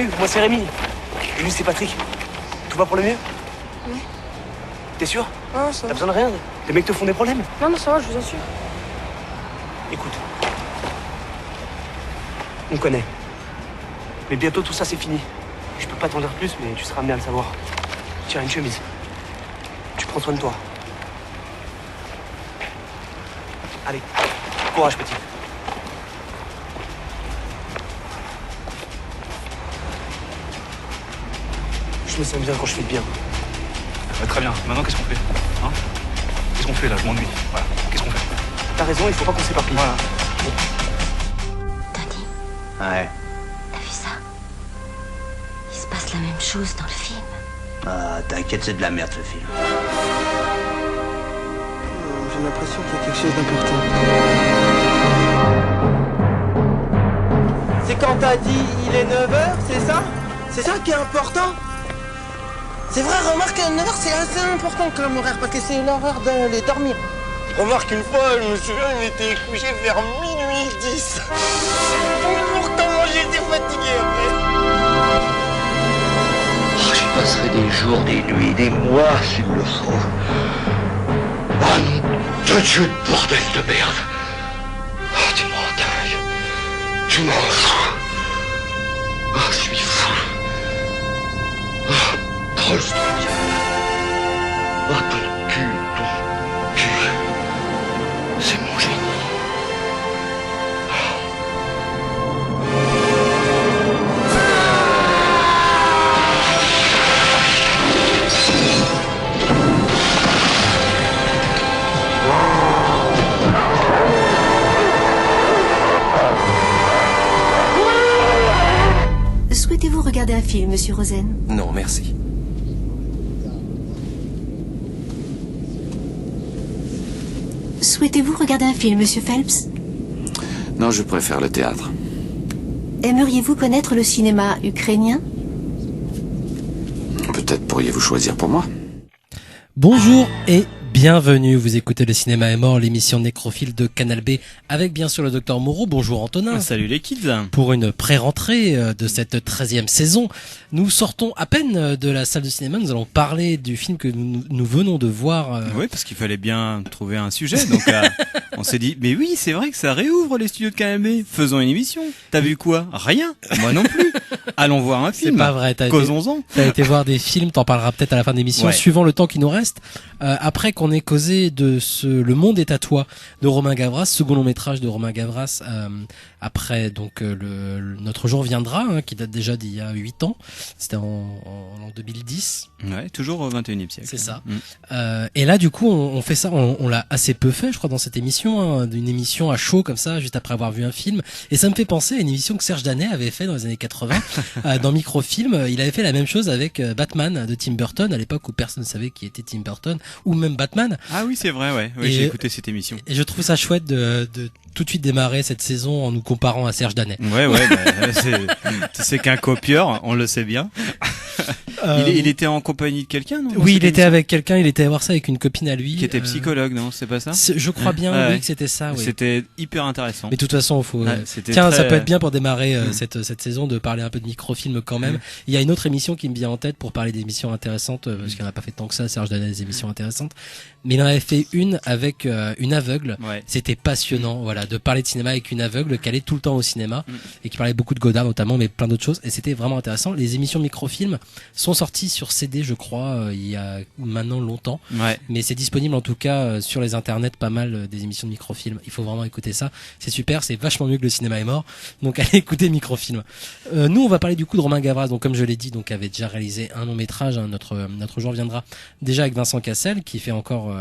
Salut, moi c'est Rémi. Et lui c'est Patrick. Tout va pour le mieux? Oui. T'es sûr? Non, ça T'as va. besoin de rien? Les mecs te font des problèmes? Non, non, ça va, je vous assure. Écoute. On connaît. Mais bientôt tout ça c'est fini. Je peux pas t'en dire plus, mais tu seras amené à le savoir. Tiens, une chemise. Tu prends soin de toi. Allez, courage petit. Je me sens bien quand je fais le bien. Très bien. Maintenant, qu'est-ce qu'on fait? Hein? Qu'est-ce qu'on fait là? Je m'ennuie. Voilà. Qu'est-ce qu'on fait? T'as raison, il faut pas qu'on s'éparpille. Voilà. Tony, Ouais. t'as vu ça? Il se passe la même chose dans le film. Ah, t'inquiète, c'est de la merde ce film. J'ai l'impression qu'il y a quelque chose d'important. C'est quand t'as dit il est 9h, c'est ça? C'est ça qui est important? C'est vrai, remarque, 9h c'est assez important comme horaire parce que c'est l'heure d'aller dormir. Remarque, une fois, je me souviens, il était couché vers minuit 10. Pourtant, moi j'étais fatigué après. Oh, j'y passerai des jours, des nuits, des mois s'il me le faut. Ah non, de Dieu, bordel de merde. Ah, tu m'en dingue. Tu m'en fous. Ah, je suis fou. Ah, Trollston. Ah, ton cul. C'est mon génie. Souhaitez-vous regarder un film, monsieur Rosen? Non, merci. Souhaitez-vous regarder un film, monsieur Phelps? Non, je préfère le théâtre. Aimeriez-vous connaître le cinéma ukrainien? Peut-être pourriez-vous choisir pour moi. Bonjour et bienvenue, vous écoutez Le Cinéma est mort, l'émission nécrophile de Canal B avec bien sûr le docteur Moreau. Bonjour Antonin. Salut les kids. Pour une pré-rentrée de cette 13e saison, nous sortons à peine de la salle de cinéma, nous allons parler du film que nous venons de voir. Oui, parce qu'il fallait bien trouver un sujet, donc on s'est dit, mais oui, c'est vrai que ça réouvre les studios de Canal B, faisons une émission. T'as vu quoi? Rien. Moi non plus. Allons voir un film. C'est pas vrai, causons-en. T'as été voir des films, t'en parleras peut-être à la fin de l'émission, Ouais. suivant le temps qui nous reste. Après qu'on ait causé de Le Monde est à toi de Romain Gavras, second long métrage de Romain Gavras, après donc Notre jour viendra, hein, qui date déjà d'il y a 8 ans, c'était en 2010. Ouais, toujours au 21e siècle. C'est ça. Mm. Et là, du coup, on fait ça, on l'a assez peu fait, je crois, dans cette émission, hein, d'une émission à chaud comme ça, juste après avoir vu un film. Et ça me fait penser à une émission que Serge Danet avait fait dans les années 80, dans Microfilm. Il avait fait la même chose avec Batman de Tim Burton, à l'époque où personne ne savait qui était Tim Burton, ou même Batman. Ah oui, c'est vrai, ouais. Oui, j'ai écouté cette émission. Et je trouve ça chouette de tout de suite démarrer cette saison en nous comparant à Serge Danet. Ouais, c'est qu'un copieur, on le sait bien. Il était en compagnie de quelqu'un, non? Oui, il était avec quelqu'un, il était à voir ça avec une copine à lui. Qui était psychologue, non? C'est pas ça? Je crois bien, ouais. Oui, que c'était ça, oui. C'était hyper intéressant. Mais de toute façon, il faut. Tiens, ça peut être bien pour démarrer cette saison de parler un peu de microfilm quand même. Il y a une autre émission qui me vient en tête pour parler d'émissions intéressantes, parce qu'il n'en a pas fait tant que ça, Serge Danet, des émissions intéressantes. Mais il en avait fait une avec une aveugle. Ouais. C'était passionnant, voilà, de parler de cinéma avec une aveugle qui allait tout le temps au cinéma et qui parlait beaucoup de Godard notamment, mais plein d'autres choses. Et c'était vraiment intéressant. Les émissions microfilm sont sorties sur CD, je crois, il y a maintenant longtemps. Ouais. Mais c'est disponible en tout cas sur les internets, pas mal des émissions de microfilm. Il faut vraiment écouter ça. C'est super, c'est vachement mieux que Le Cinéma est mort. Donc allez écouter microfilm. Nous, on va parler du coup de Romain Gavras. Donc comme je l'ai dit, donc avait déjà réalisé un long métrage. Hein, notre jour viendra déjà avec Vincent Cassel, qui fait encore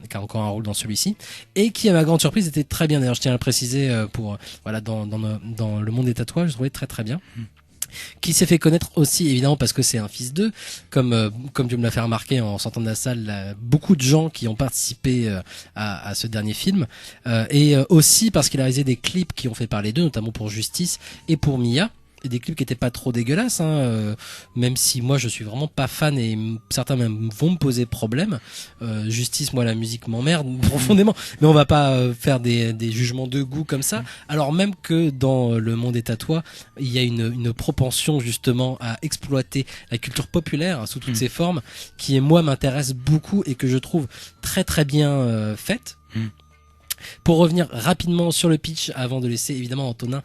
qui a encore un rôle dans celui-ci et qui, à ma grande surprise, était très bien. D'ailleurs, je tiens à le préciser pour voilà dans Le Monde des tatouages, je trouvais très très bien. Qui s'est fait connaître aussi évidemment parce que c'est un fils d'eux, comme tu me l'as fait remarquer en sortant de la salle, là, beaucoup de gens qui ont participé à ce dernier film, et aussi parce qu'il a réalisé des clips qui ont fait parler d'eux, notamment pour Justice et pour Mia. des clips qui étaient pas trop dégueulasses, même si moi je suis vraiment pas fan et certains même vont me poser problème. Justice, moi la musique m'emmerde profondément, mais on va pas faire des jugements de goût comme ça. Alors même que dans Le Monde est à toi, il y a une propension justement à exploiter la culture populaire sous toutes ses formes, qui moi m'intéresse beaucoup et que je trouve très très bien faite. Pour revenir rapidement sur le pitch, avant de laisser évidemment Antonin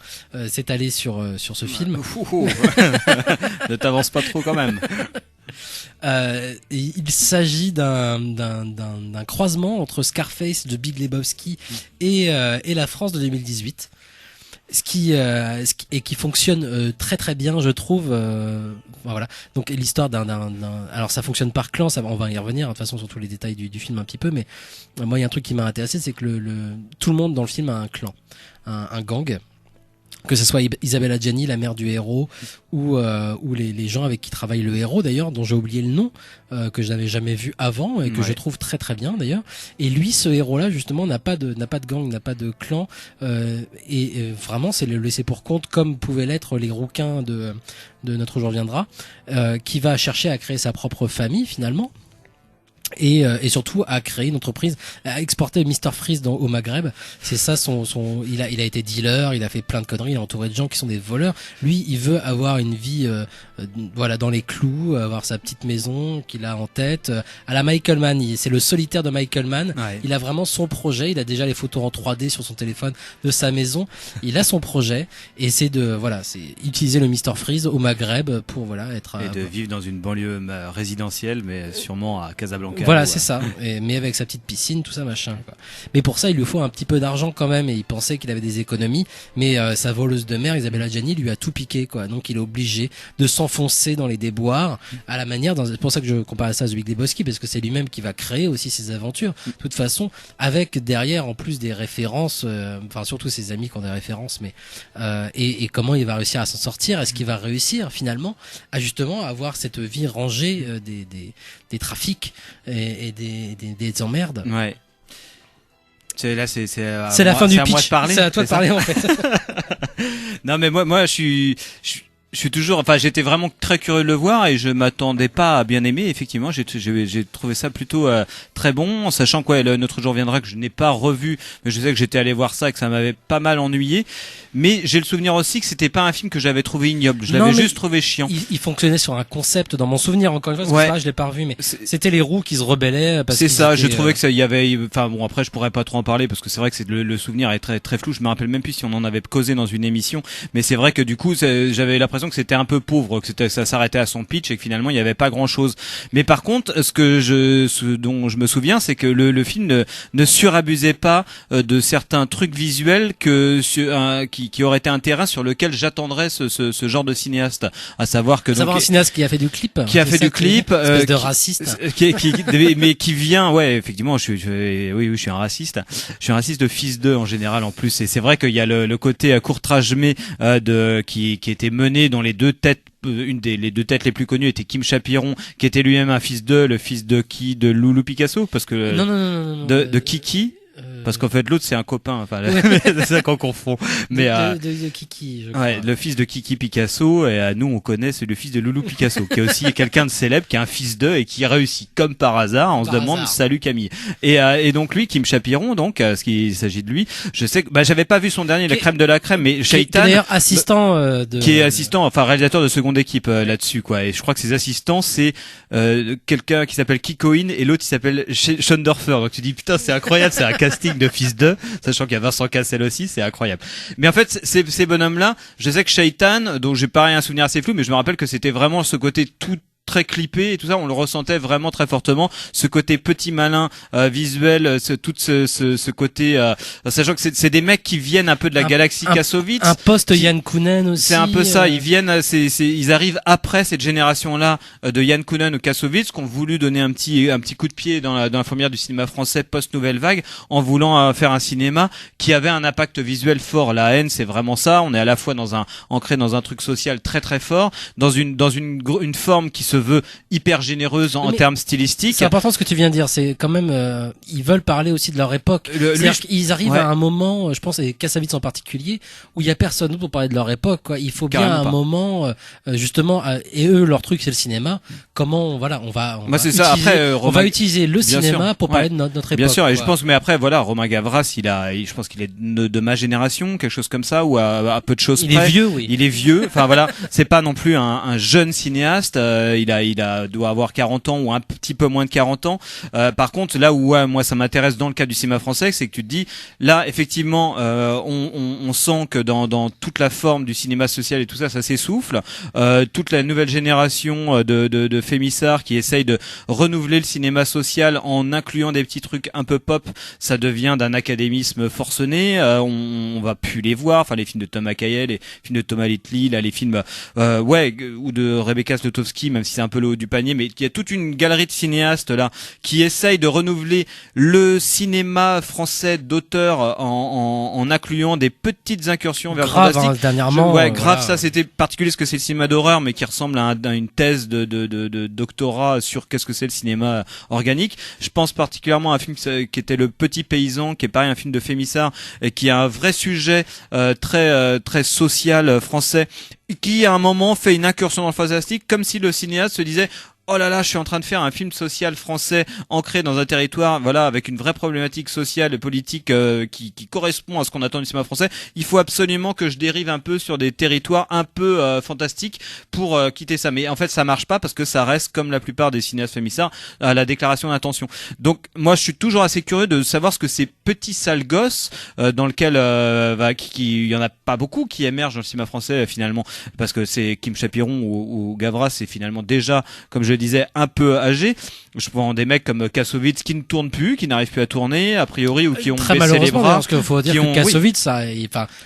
s'étaler sur ce film. Ne t'avance pas trop quand même. Il s'agit d'un croisement entre Scarface de Big Lebowski et la France de 2018. Ce qui fonctionne très très bien, je trouve. Voilà. Donc l'histoire alors ça fonctionne par clan, on va y revenir de toute façon sur tous les détails du film un petit peu, mais moi il y a un truc qui m'a intéressé, c'est que tout le monde dans le film a un clan, un gang. Que ce soit Isabelle Adjani, la mère du héros, ou les gens avec qui travaille le héros d'ailleurs, dont j'ai oublié le nom, que je n'avais jamais vu avant et que je trouve très très bien d'ailleurs. Et lui, ce héros-là justement n'a pas de gang, n'a pas de clan, et vraiment c'est le laisser pour compte comme pouvaient l'être les rouquins de Notre jour viendra, qui va chercher à créer sa propre famille finalement. Et surtout à créer une entreprise, à exporter Mr Freeze au Maghreb. C'est ça il a été dealer, il a fait plein de conneries, il est entouré de gens qui sont des voleurs. Lui, il veut avoir une vie voilà, dans les clous, avoir sa petite maison qu'il a en tête, à la Michael Mann. C'est le solitaire de Michael Mann. Ouais. Il a vraiment son projet, il a déjà les photos en 3D sur son téléphone de sa maison. Il a son projet et c'est utiliser le Mr Freeze au Maghreb pour être et de vivre dans une banlieue résidentielle, mais sûrement à Casablanca. Voilà, c'est ça. Mais avec sa petite piscine, tout ça, machin, quoi. Mais pour ça, il lui faut un petit peu d'argent quand même, et il pensait qu'il avait des économies. Mais sa voleuse de mer, Isabelle Adjani, lui a tout piqué, quoi. Donc il est obligé de s'enfoncer dans les déboires, à la manière. C'est pour ça que je compare ça à The Big Lebowski, parce que c'est lui-même qui va créer aussi ses aventures. De toute façon, avec derrière en plus des références, surtout ses amis qui ont des références, mais et comment il va réussir à s'en sortir. Est-ce qu'il va réussir finalement à justement avoir cette vie rangée des trafics et des emmerdes. Ouais. C'est la fin du pitch. C'est à toi de parler en fait. Non mais moi je suis toujours, j'étais vraiment très curieux de le voir et je m'attendais pas à bien aimer. Effectivement, j'ai trouvé ça plutôt très bon, en sachant que Notre jour viendra que je n'ai pas revu, mais je sais que j'étais allé voir ça et que ça m'avait pas mal ennuyé. Mais j'ai le souvenir aussi que c'était pas un film que j'avais trouvé ignoble. Je l'avais juste trouvé chiant. Il fonctionnait sur un concept dans mon souvenir. Encore une fois, parce que ça, je l'ai pas revu, mais c'était les roues qui se rebellaient. C'est ça. Je trouvais que ça, il y avait. Après, je pourrais pas trop en parler parce que c'est vrai que le souvenir est très très flou. Je me rappelle même plus si on en avait causé dans une émission. Mais c'est vrai que du coup, j'avais l'impression que c'était un peu pauvre, que ça s'arrêtait à son pitch et que finalement il y avait pas grand chose. Mais par contre, ce dont je me souviens, c'est que le film ne surabusait pas de certains trucs visuels qui aurait été un terrain sur lequel j'attendrais ce genre de cinéaste, à savoir que un cinéaste qui a fait du clip, espèce de raciste, mais qui vient, effectivement, je suis un raciste, de fils d'eux en général en plus, et c'est vrai qu'il y a le côté courtrage qui était mené dans les deux têtes. Les deux têtes les plus connues étaient Kim Chapiron, qui était lui-même un fils le fils de qui, de Loulou Picasso, parce que non, de Kiki. Parce qu'en fait l'autre c'est un copain, c'est ça qu'on confond. Mais de Kiki, je crois. Ouais, le fils de Kiki Picasso, et nous on connaît, c'est le fils de Loulou Picasso, qui est aussi quelqu'un de célèbre, qui est un fils d'eux et qui réussit comme par hasard. On se demande salut Camille. Et donc lui, Kim Chapiron, donc il s'agit de lui. Je sais que j'avais pas vu son dernier, La crème de la crème, mais Shaitan, d'ailleurs assistant qui est assistant, réalisateur de seconde équipe là-dessus, quoi. Et je crois que ses assistants c'est quelqu'un qui s'appelle Kikoin et l'autre il s'appelle Schoendorfer. Donc tu dis putain c'est incroyable, c'est un casting de fils d'eux, sachant qu'il y a Vincent Cassel aussi, c'est incroyable. Mais en fait, ces bonhommes-là, je sais que Shaitan, dont j'ai pareil un souvenir assez flou, mais je me rappelle que c'était vraiment ce côté tout très clippé et tout ça, on le ressentait vraiment très fortement, ce côté petit malin visuel, ce côté sachant que c'est des mecs qui viennent un peu de la galaxie Kassovitz, un post Yann Kounen aussi, c'est un peu ça, ils viennent ils arrivent après cette génération là de Yann Kounen ou Kassovitz qui ont voulu donner un petit coup de pied dans la fourmilière du cinéma français post nouvelle vague en voulant faire un cinéma qui avait un impact visuel fort. La haine, c'est vraiment ça, on est à la fois ancré dans un truc social très très fort, dans une forme qui se veut hyper généreuse en Mais termes stylistiques. C'est important ce que tu viens de dire. C'est quand même, ils veulent parler aussi de leur époque. C'est-à-dire qu'ils arrivent à un moment, je pense, et Kassovitz en particulier, où il y a personne pour parler de leur époque, quoi. Il faut bien un moment, justement, et eux, leur truc, c'est le cinéma. Comment, voilà, on va utiliser le cinéma pour parler de notre époque. Bien sûr, et je pense, mais après, voilà, Romain Gavras, je pense qu'il est de ma génération, quelque chose comme ça, ou à peu de choses près. Il est vieux, oui. Il est vieux. Enfin, voilà. C'est pas non plus un jeune cinéaste. Doit avoir 40 ans ou un petit peu moins de 40 ans. Par contre, là où moi ça m'intéresse dans le cas du cinéma français, c'est que tu te dis là effectivement on sent que dans toute la forme du cinéma social et tout ça s'essouffle. Toute la nouvelle génération de fémissards qui essayent de renouveler le cinéma social en incluant des petits trucs un peu pop, ça devient d'un académisme forcené. On va plus les voir. Enfin, les films de Thomas Caillet, les films de Thomas Little, là, les films ou de Rebecca Slotowski, même si c'est un peu le haut du panier, mais il y a toute une galerie de cinéastes là qui essayent de renouveler le cinéma français d'auteur en incluant des petites incursions vers le fantastique. Dernièrement. Grave, ça c'était particulier parce que c'est le cinéma d'horreur, mais qui ressemble à une thèse de doctorat sur qu'est-ce que c'est le cinéma organique. Je pense particulièrement à un film qui était Le Petit Paysan, qui est pareil un film de Fémissard et qui a un vrai sujet très social français, qui à un moment fait une incursion dans le fantastique, comme si le cinéaste se disait oh là là, je suis en train de faire un film social français ancré dans un territoire, voilà, avec une vraie problématique sociale et politique qui correspond à ce qu'on attend du cinéma français. Il faut absolument que je dérive un peu sur des territoires un peu fantastiques pour quitter ça. Mais en fait, ça marche pas parce que ça reste, comme la plupart des cinéastes fémissards, à la déclaration d'intention. Donc, moi, je suis toujours assez curieux de savoir ce que ces petits sales gosses, dans lequel il y en a pas beaucoup qui émergent dans le cinéma français finalement, parce que c'est Kim Chapiron ou Gavras, c'est finalement déjà, comme je le disais, un peu âgé. Je prends des mecs comme Kassovitz qui ne tournent plus, qui n'arrivent plus à tourner a priori, ou qui ont très baissé les bras. Parce qu'il faut dire que Kassovitz,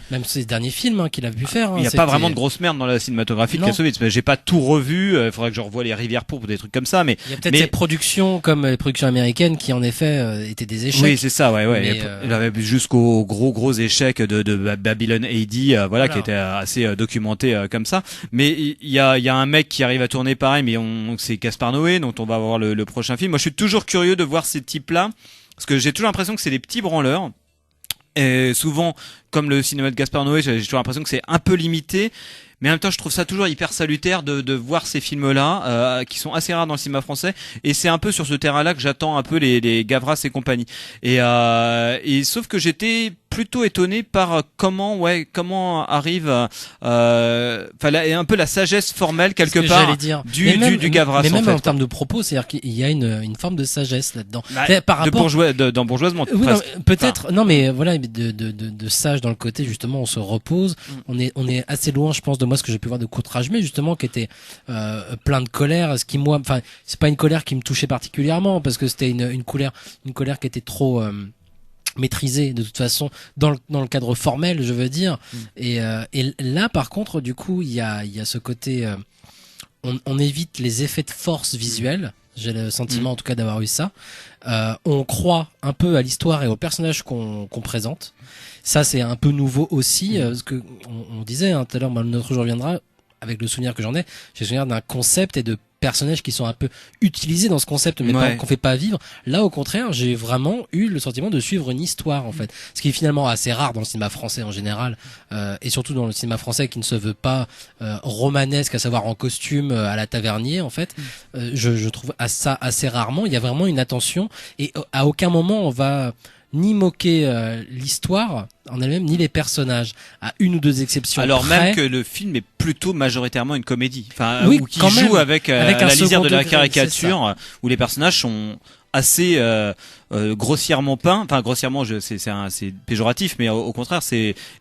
même ses derniers films qu'il a pu faire. Il n'y a pas vraiment de grosse merde dans la cinématographie de Kassovitz. Mais j'ai pas tout revu. Il faudrait que je revoie Les Rivières pourpres, des trucs comme ça. Mais il y a peut-être ces productions comme les productions américaines qui en effet étaient des échecs. Oui, c'est ça. Ouais. Il avait jusqu'au gros échec de Babylon AD, voilà, qui était assez documenté comme ça. Mais il y a un mec qui arrive à tourner pareil, mais c'est Gaspard Noé, dont on va voir le prochain film. Moi, je suis toujours curieux de voir ces types-là, parce que j'ai toujours l'impression que c'est des petits branleurs. Et souvent, comme le cinéma de Gaspard Noé, j'ai toujours l'impression que c'est un peu limité. Mais en même temps, je trouve ça toujours hyper salutaire de voir ces films-là, qui sont assez rares dans le cinéma français. Et c'est un peu sur ce terrain-là que j'attends un peu les Gavras et compagnie. Et sauf que j'étais plutôt étonné par comment arrive un peu la sagesse formelle quelque part du Gavras. Mais même en termes de propos, c'est-à-dire qu'il y a une forme de sagesse là-dedans. Par rapport d'embourgeoisement. Oui, peut-être. Non, mais voilà, de sage dans le côté justement, on se repose. On est assez loin, je pense, de moi ce que j'ai pu voir de Courtrage, mais justement qui était plein de colère. Ce qui c'est pas une colère qui me touchait particulièrement parce que c'était une colère qui était trop maîtrisé de toute façon dans le cadre formel, je veux dire. Et là par contre du coup il y a ce côté on évite les effets de force visuelle. J'ai le sentiment en tout cas d'avoir eu ça. On croit un peu à l'histoire et aux personnages qu'on présente. Ça c'est un peu nouveau aussi, parce que on disait tout à l'heure, notre jour viendra, avec le souvenir que j'en ai, j'ai le souvenir d'un concept et de personnages qui sont un peu utilisés dans ce concept mais qu'on fait pas vivre. Là au contraire, j'ai vraiment eu le sentiment de suivre une histoire en fait, ce qui est finalement assez rare dans le cinéma français en général, et surtout dans le cinéma français qui ne se veut pas romanesque, à savoir en costume à la Tavernier en fait. Je trouve ça assez rarement, il y a vraiment une attention et à aucun moment on va ni moquer l'histoire en elle-même, ni les personnages, à une ou deux exceptions. Alors près. même que le film est plutôt majoritairement une comédie, oui, ou qui joue avec la lisière de la degré, caricature, où les personnages sont assez grossièrement peints. Enfin, grossièrement, c'est péjoratif, mais au contraire,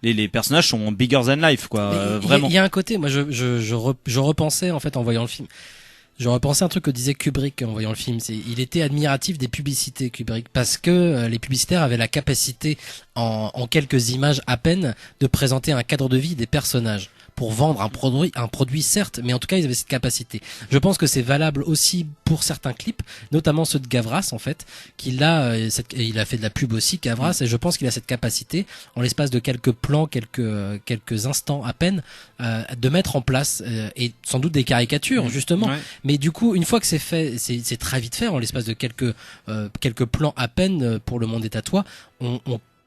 les personnages sont bigger than life, quoi. Vraiment. Il y a un côté, moi, je repensais en fait en voyant le film. Je repensais un truc que disait Kubrick en voyant le film. Il était admiratif des publicités, Kubrick, parce que les publicitaires avaient la capacité, en quelques images à peine, de présenter un cadre de vie des personnages. pour vendre un produit certes, mais en tout cas ils avaient cette capacité. Je pense que c'est valable aussi pour certains clips, notamment ceux de Gavras en fait, il a fait de la pub aussi Gavras, et je pense qu'il a cette capacité en l'espace de quelques plans, quelques instants à peine, de mettre en place et sans doute des caricatures justement. Ouais. Mais du coup, une fois que c'est fait, c'est très vite fait en l'espace de quelques plans à peine pour Le Monde est à toi.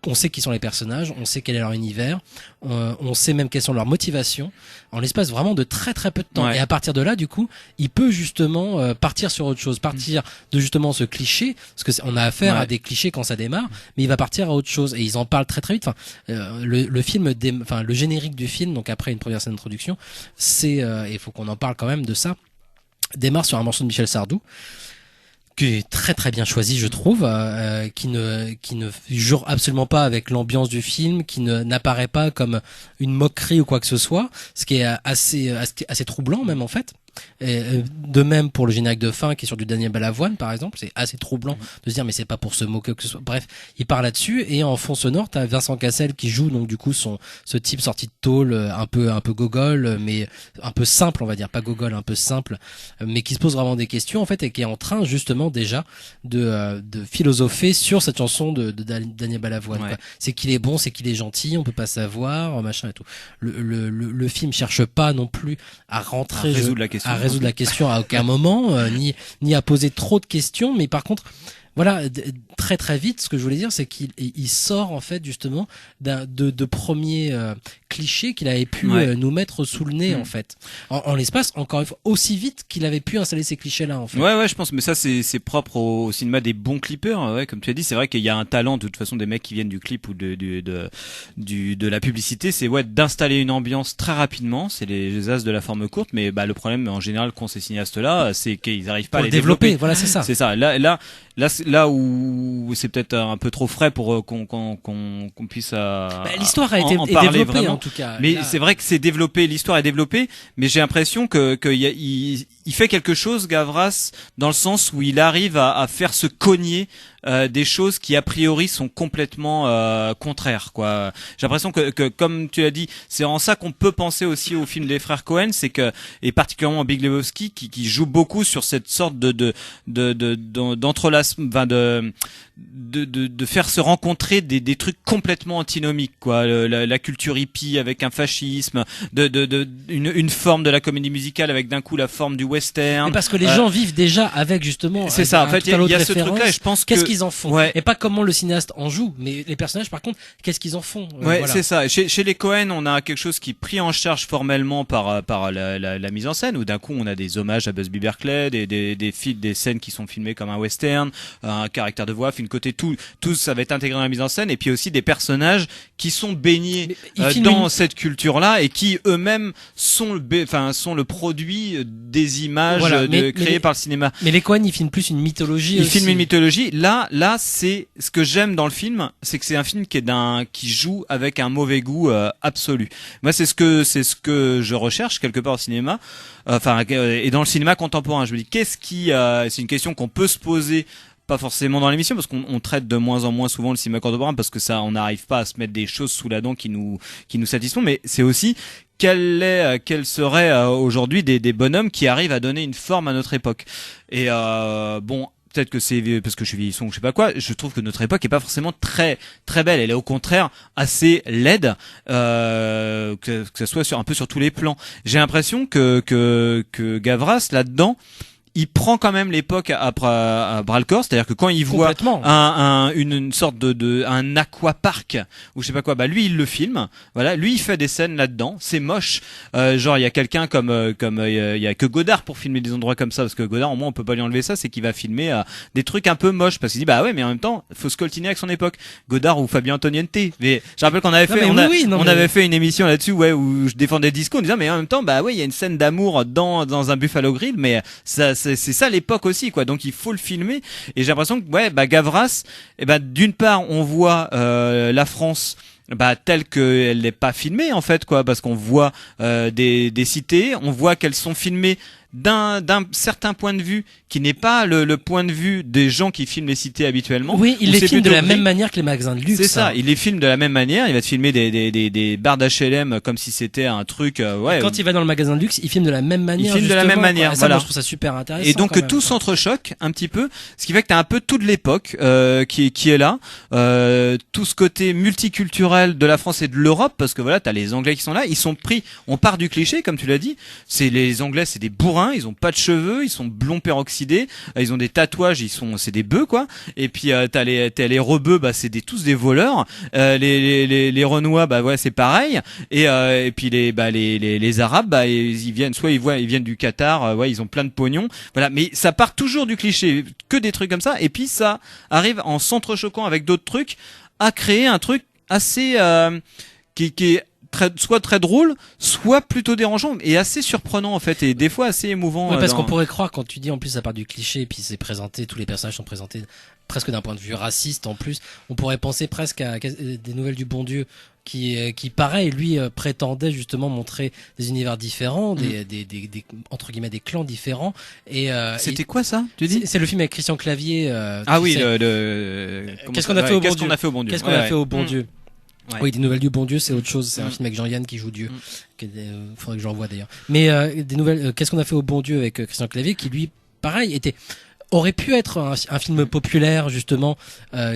On sait qui sont les personnages, on sait quel est leur univers, on sait même quelles sont leurs motivations, en l'espace vraiment de très très peu de temps. Ouais. Et à partir de là, du coup, il peut justement partir sur autre chose, partir de justement ce cliché, parce que on a affaire à des clichés quand ça démarre, mais il va partir à autre chose. Et ils en parlent très très vite. Enfin, le générique du film, donc après une première scène d'introduction, il faut qu'on en parle quand même de ça, démarre sur un morceau de Michel Sardou, qui est très très bien choisi, je trouve, qui ne joue absolument pas avec l'ambiance du film, qui n'apparaît pas comme une moquerie ou quoi que ce soit, ce qui est assez troublant même en fait. Et de même pour le générique de fin qui est sur du Daniel Balavoine par exemple, c'est assez troublant de se dire mais c'est pas pour se moquer que ce soit. Bref, il part là-dessus, et en fond sonore t'as Vincent Cassel qui joue donc du coup ce type sorti de tôle, un peu gogol, mais un peu simple, on va dire, pas gogol, un peu simple, mais qui se pose vraiment des questions en fait, et qui est en train justement déjà de philosopher sur cette chanson de Daniel Balavoine. Ouais. C'est qu'il est bon, c'est qu'il est gentil, on peut pas savoir, machin et tout. Le film cherche pas non plus à rentrer à résoudre la question à aucun moment, ni à poser trop de questions, mais par contre, voilà, très très vite, ce que je voulais dire, c'est qu'il sort en fait justement de premiers clichés qu'il avait pu nous mettre sous le nez en fait, en l'espace, encore une fois, aussi vite qu'il avait pu installer ces clichés là en fait. Ouais, je pense, mais ça c'est propre au cinéma des bons clippers, comme tu as dit. C'est vrai qu'il y a un talent de toute façon des mecs qui viennent du clip ou de la publicité, c'est d'installer une ambiance très rapidement. C'est les as de la forme courte, mais le problème en général qu'ont ces cinéastes là, c'est qu'ils arrivent pas à les développer. Voilà, c'est ça. C'est ça. Là où c'est peut-être un peu trop frais pour qu'on puisse l'histoire a été parler développée vraiment. En tout cas. Mais c'est vrai que c'est développé, l'histoire est développée, mais j'ai l'impression il fait quelque chose, Gavras, dans le sens où il arrive à faire se cogner des choses qui a priori sont complètement contraires, quoi. J'ai l'impression que comme tu l'as dit, c'est en ça qu'on peut penser aussi au film des frères Cohen, c'est que, et particulièrement Big Lebowski qui joue beaucoup sur cette sorte d'entrelacement, de faire se rencontrer des trucs complètement antinomiques, quoi. La culture hippie avec un fascisme, une forme de la comédie musicale avec d'un coup la forme du western. Mais parce que les gens vivent déjà avec justement. C'est ça. En fait, il y a ce truc-là, et je pense qu'est-ce qu'ils en font, et pas comment le cinéaste en joue, mais les personnages par contre, qu'est-ce qu'ils en font. Voilà. C'est ça. Chez les Cohen, on a quelque chose qui est pris en charge formellement par la mise en scène, où d'un coup on a des hommages à Busby Berkeley, des scènes qui sont filmées comme un western, un caractère de voix, une côté tout ça va être intégré dans la mise en scène, et puis aussi des personnages qui sont baignés dans cette culture-là et qui eux-mêmes sont le produit des images créées par le cinéma. Mais les Cohen, ils filment plus une mythologie. Ils filment une mythologie. Là, c'est ce que j'aime dans le film, c'est que c'est un film qui joue avec un mauvais goût absolu. Moi, c'est ce que je recherche quelque part au cinéma, et dans le cinéma contemporain. Je me dis, c'est une question qu'on peut se poser. Pas forcément dans l'émission, parce qu'on traite de moins en moins souvent le cinéma contemporain, parce que ça, on n'arrive pas à se mettre des choses sous la dent qui nous satisfont, mais c'est aussi quels seraient aujourd'hui des bonhommes qui arrivent à donner une forme à notre époque. Et peut-être que c'est parce que je suis vieillisson ou je sais pas quoi, je trouve que notre époque est pas forcément très très belle, elle est au contraire assez laide, que ça soit un peu sur tous les plans. J'ai l'impression que Gavras là-dedans, il prend quand même l'époque à bras le corps, c'est-à-dire que quand il voit une sorte un aquapark ou je sais pas quoi, lui il le filme, voilà, lui il fait des scènes là-dedans, c'est moche, genre il y a quelqu'un comme il y a que Godard pour filmer des endroits comme ça, parce que Godard au moins on peut pas lui enlever ça, c'est qu'il va filmer des trucs un peu moches, parce qu'il dit mais en même temps faut se coltiner avec son époque. Godard ou Fabien Antoniente, mais je rappelle qu'on avait avait fait une émission là-dessus où je défendais Disco en disant mais en même temps il y a une scène d'amour dans un Buffalo Grill, mais c'est ça l'époque aussi, quoi. Donc il faut le filmer, et j'ai l'impression que Gavras, d'une part on voit la France telle qu'elle n'est pas filmée en fait, quoi, parce qu'on voit des cités, on voit qu'elles sont filmées d'un certain point de vue qui n'est pas le point de vue des gens qui filment les cités habituellement. Oui, il Ou les c'est filme de plutôt la gris. même manière que les magasins de luxe. C'est ça, hein. il les filme de la même manière. Il va te filmer des barres d'HLM comme si c'était un truc. Ouais. Quand il va dans le magasin de luxe, il filme de la même manière. filme de la justement, même manière, quoi. Et ça, voilà. moi, je trouve ça super intéressant. Et donc quand même. tout s'entrechoque un petit peu, ce qui fait que t'as un peu toute l'époque qui est là, tout ce côté multiculturel de la France et de l'Europe, parce que voilà, t'as les Anglais qui sont là, ils sont pris, on part du cliché comme tu l'as dit, c'est les Anglais, c'est des bourrins, ils ont pas de cheveux, ils sont blonds peroxydés, ils ont des tatouages, c'est des bœufs quoi, et puis t'as les rebeux, bah c'est tous des voleurs, les Renois, bah ouais c'est pareil, et puis les Arabes, bah ils viennent, soit ils viennent du Qatar, ouais ils ont plein de pognon, voilà, mais ça part toujours du cliché, que des trucs comme ça, et puis ça arrive en s'entrechoquant avec d'autres trucs à créer un truc assez qui est soit très drôle, soit plutôt dérangeant et assez surprenant en fait, et des fois assez émouvant. Ouais, parce qu'on pourrait croire, quand tu dis en plus ça part du cliché et puis c'est présenté, tous les personnages sont présentés presque d'un point de vue raciste en plus, on pourrait penser presque à des Nouvelles du Bon Dieu qui pareil, lui prétendait justement montrer des univers différents, des entre guillemets des clans différents. Et c'était quoi ça, tu dis? C'est le film avec Christian Clavier. Ah oui, Qu'est-ce qu'on a fait au bon Dieu? Qu'est-ce qu'on a fait au bon Dieu? Qu'est-ce qu'on a fait au bon Dieu? Ouais. Oui, des Nouvelles du Bon Dieu, c'est autre chose. C'est un film avec Jean-Yann qui joue Dieu. Faudrait que je revoie d'ailleurs. Mais des nouvelles. Qu'est-ce qu'on a fait au Bon Dieu avec Christian Clavier, qui lui, pareil, aurait pu être un film populaire justement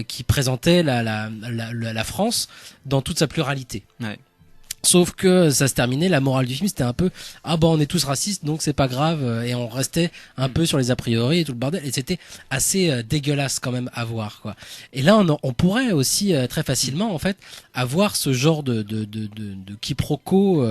qui présentait la France dans toute sa pluralité. Ouais. Sauf que ça se terminait, la morale du film c'était un peu on est tous racistes donc c'est pas grave, et on restait un peu sur les a priori et tout le bordel, et c'était assez dégueulasse quand même à voir quoi. Et là on pourrait aussi très facilement en fait avoir ce genre de quiproquo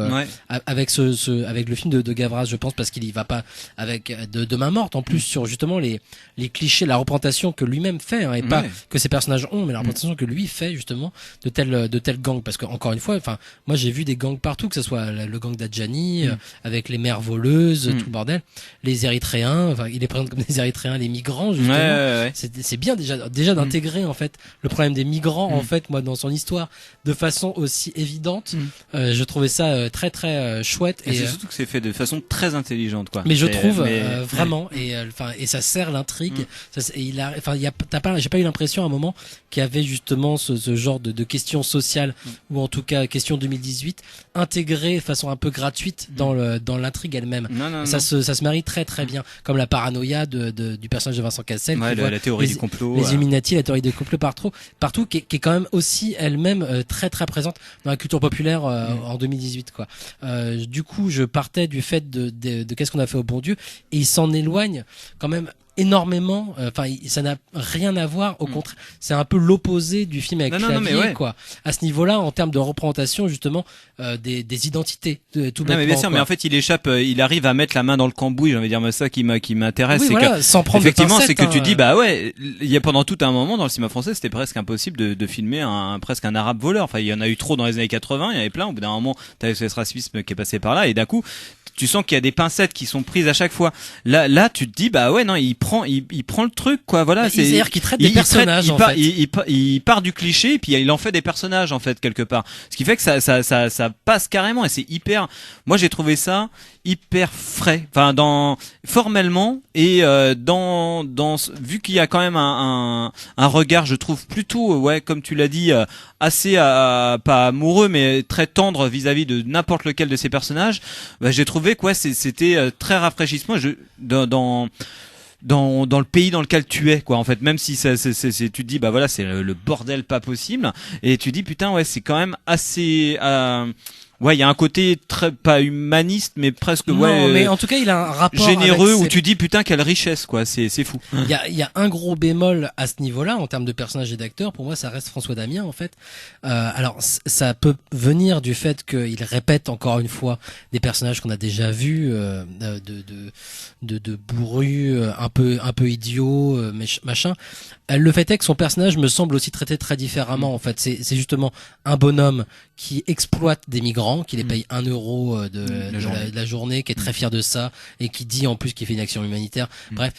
avec avec le film de Gavras, je pense, parce qu'il y va pas avec de main morte en plus sur justement les clichés, la représentation que lui-même fait, hein, et pas que ses personnages ont, mais la représentation que lui fait justement de tel gang, parce que encore une fois, enfin moi j'ai vu des gangs partout, que ce soit le gang d'Adjani avec les mères voleuses, tout le bordel, les Érythréens, enfin il les présente comme des Érythréens, les migrants justement. C'est bien déjà d'intégrer en fait le problème des migrants en fait, moi dans son histoire de façon aussi évidente. Je trouvais ça très très chouette, et c'est surtout que c'est fait de façon très intelligente quoi. Mais je trouve vraiment, et ça sert l'intrigue. J'ai pas eu l'impression à un moment qu'il y avait justement ce genre de questions sociales, ou en tout cas questions 2018 intégrées de façon un peu gratuite dans l'intrigue elle-même. Ça se marie très très bien, comme la paranoïa du personnage de Vincent Cassel, la théorie du complot, les Illuminati, la théorie du complot partout qui est quand même aussi elle-même très très présente dans la culture populaire en 2018 quoi. Du coup je partais du fait de qu'est-ce qu'on a fait au bon Dieu, et il s'en éloigne quand même énormément, ça n'a rien à voir, au contraire c'est un peu l'opposé du film avec Clavier quoi, à ce niveau-là, en termes de représentation justement des identités tout bêtement, mais bien sûr, quoi. mais en fait il échappe, il arrive à mettre la main dans le cambouis, j'ai envie de dire, mais ça qui m'intéresse, oui, c'est voilà, que sans prendre effectivement de c'est que pincettes, tu dis il y a pendant tout un moment dans le cinéma français c'était presque impossible de filmer presque un arabe voleur, enfin il y en a eu trop dans les années 80, il y en avait plein, au bout d'un moment t'avais ce racisme qui est passé par là, et d'un coup tu sens qu'il y a des pincettes qui sont prises à chaque fois. Là, tu te dis, il prend le truc, quoi. Voilà, c'est-à-dire qu'il traite des personnages, en fait. Il part du cliché, et puis il en fait des personnages, en fait, quelque part. Ce qui fait que ça passe carrément, et c'est hyper, moi, j'ai trouvé ça hyper frais. Enfin, formellement, et vu qu'il y a quand même un regard, je trouve plutôt, comme tu l'as dit, assez, pas amoureux, mais très tendre vis-à-vis de n'importe lequel de ces personnages, j'ai trouvé que c'était très rafraîchissant dans le pays dans lequel tu es, quoi, en fait, même si tu te dis c'est le bordel pas possible, et tu dis putain c'est quand même assez il y a un côté très pas humaniste, mais presque mais en tout cas il a un rapport généreux, avec où tu dis putain quelle richesse, quoi, c'est fou. Il y a un gros bémol à ce niveau-là en termes de personnages et d'acteurs. Pour moi, ça reste François Damien en fait. Alors ça peut venir du fait qu'il répète encore une fois des personnages qu'on a déjà vus, de bourru, un peu idiot, machin. Le fait est que son personnage me semble aussi traité très différemment en fait. C'est justement un bonhomme qui exploite des migrants, qui les paye 1 euro de la journée, qui est très fier de ça, et qui dit en plus qu'il fait une action humanitaire. Bref.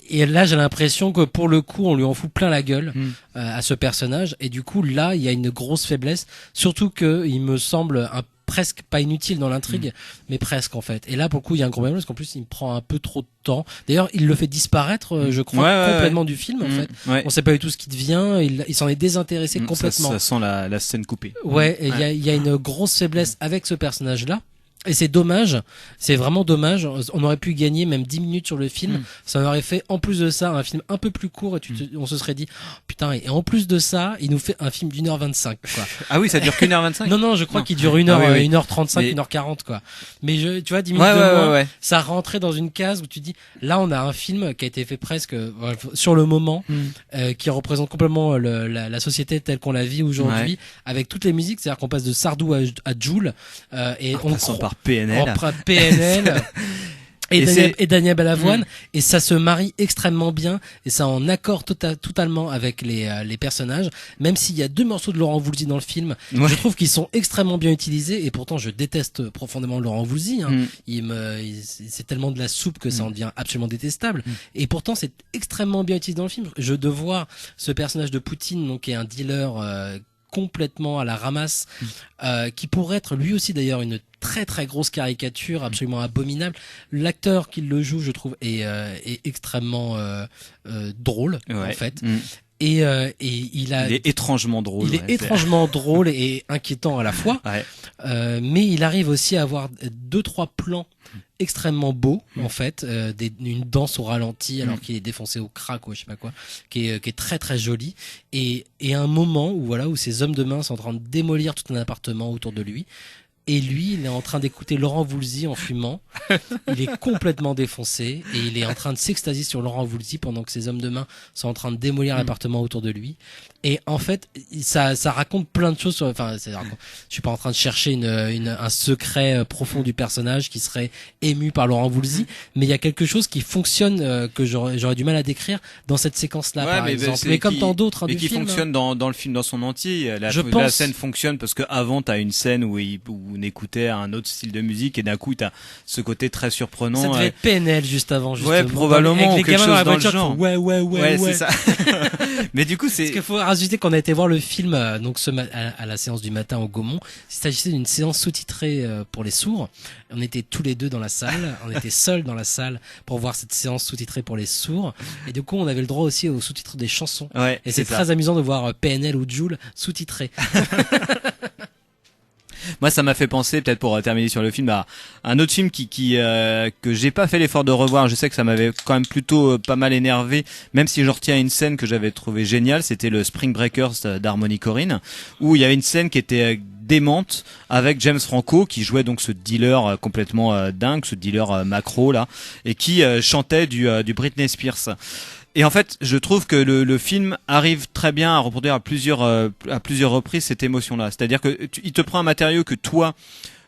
Et là, j'ai l'impression que pour le coup, on lui en fout plein la gueule à ce personnage. Et du coup, là, il y a une grosse faiblesse. Surtout que il me semble presque pas inutile dans l'intrigue, mais presque en fait. Et là pour le coup il y a un gros problème parce qu'en plus il me prend un peu trop de temps. D'ailleurs il le fait disparaître, je crois, complètement du film en fait. On sait pas du tout ce qui devient, il s'en est désintéressé complètement. Ça sent la scène coupée. Ouais, et il y a une grosse faiblesse avec ce personnage là. Et c'est dommage, c'est vraiment dommage. On aurait pu gagner même 10 minutes sur le film. Ça aurait fait, en plus de ça, un film un peu plus court et on se serait dit, oh, putain, et en plus de ça, il nous fait un film d'1h25, quoi. Ah oui, ça dure qu'1h25? Non, je crois qu'il dure 1h35, 1h40, quoi. Mais tu vois, 10 minutes de moins, ça rentrait dans une case où tu dis, là, on a un film qui a été fait presque, sur le moment, qui représente complètement la société telle qu'on la vit aujourd'hui, avec toutes les musiques, c'est-à-dire qu'on passe de Sardou à Jul, et on par PNL. Et Daniel Balavoine, et ça se marie extrêmement bien, et ça en accord totalement avec les personnages, même s'il y a 2 morceaux de Laurent Voulzy dans le film, je trouve qu'ils sont extrêmement bien utilisés, et pourtant je déteste profondément Laurent Voulzy, c'est tellement de la soupe que ça en devient absolument détestable, et pourtant c'est extrêmement bien utilisé dans le film. De voir ce personnage de Poutine, donc qui est un dealer complètement à la ramasse, qui pourrait être lui aussi d'ailleurs une très très grosse caricature absolument abominable. L'acteur qui le joue, je trouve, est extrêmement drôle en fait. Et il est étrangement drôle. Il est étrangement drôle et inquiétant à la fois. Mais il arrive aussi à avoir 2-3 plans extrêmement beau en fait, une danse au ralenti alors qu'il est défoncé au crack ou je sais pas quoi, qui est très très joli, et un moment où ces hommes de main sont en train de démolir tout un appartement autour de lui. Et lui, il est en train d'écouter Laurent Voulzy en fumant. Il est complètement défoncé et il est en train de s'extasier sur Laurent Voulzy pendant que ses hommes de main sont en train de démolir l'appartement autour de lui. Et en fait, ça raconte plein de choses. Je suis pas en train de chercher un secret profond du personnage qui serait ému par Laurent Voulzy, mais il y a quelque chose qui fonctionne que j'aurais du mal à décrire dans cette séquence-là, par exemple. Mais comme tant d'autres du film. Mais qui fonctionne dans le film dans son entier. La scène fonctionne parce que avant t'as une scène où on écoutait un autre style de musique et d'un coup t'as ce côté très surprenant. Ça devait être PNL juste avant, justement. Ouais, probablement, avec quelque chose dans le genre. Ouais, c'est ça. Mais du coup, c'est... Parce qu'il faut rajouter qu'on a été voir le film donc à la séance du matin au Gaumont. Il s'agissait d'une séance sous-titrée pour les sourds. On était tous les deux dans la salle. On était seuls dans la salle pour voir cette séance sous-titrée pour les sourds. Et du coup, on avait le droit aussi aux sous-titres des chansons. Ouais, et c'est très amusant de voir PNL ou Jul sous-titrés. Moi, ça m'a fait penser, peut-être pour terminer sur le film, à un autre film que j'ai pas fait l'effort de revoir. Je sais que ça m'avait quand même plutôt pas mal énervé, même si je retiens une scène que j'avais trouvé géniale. C'était le Spring Breakers d'Harmony Korine, où il y avait une scène qui était démente avec James Franco qui jouait donc ce dealer complètement dingue, ce dealer macro là, et qui chantait du Britney Spears. Et en fait, je trouve que le film arrive très bien à reproduire à plusieurs reprises cette émotion-là. C'est-à-dire que il te prend un matériau que toi,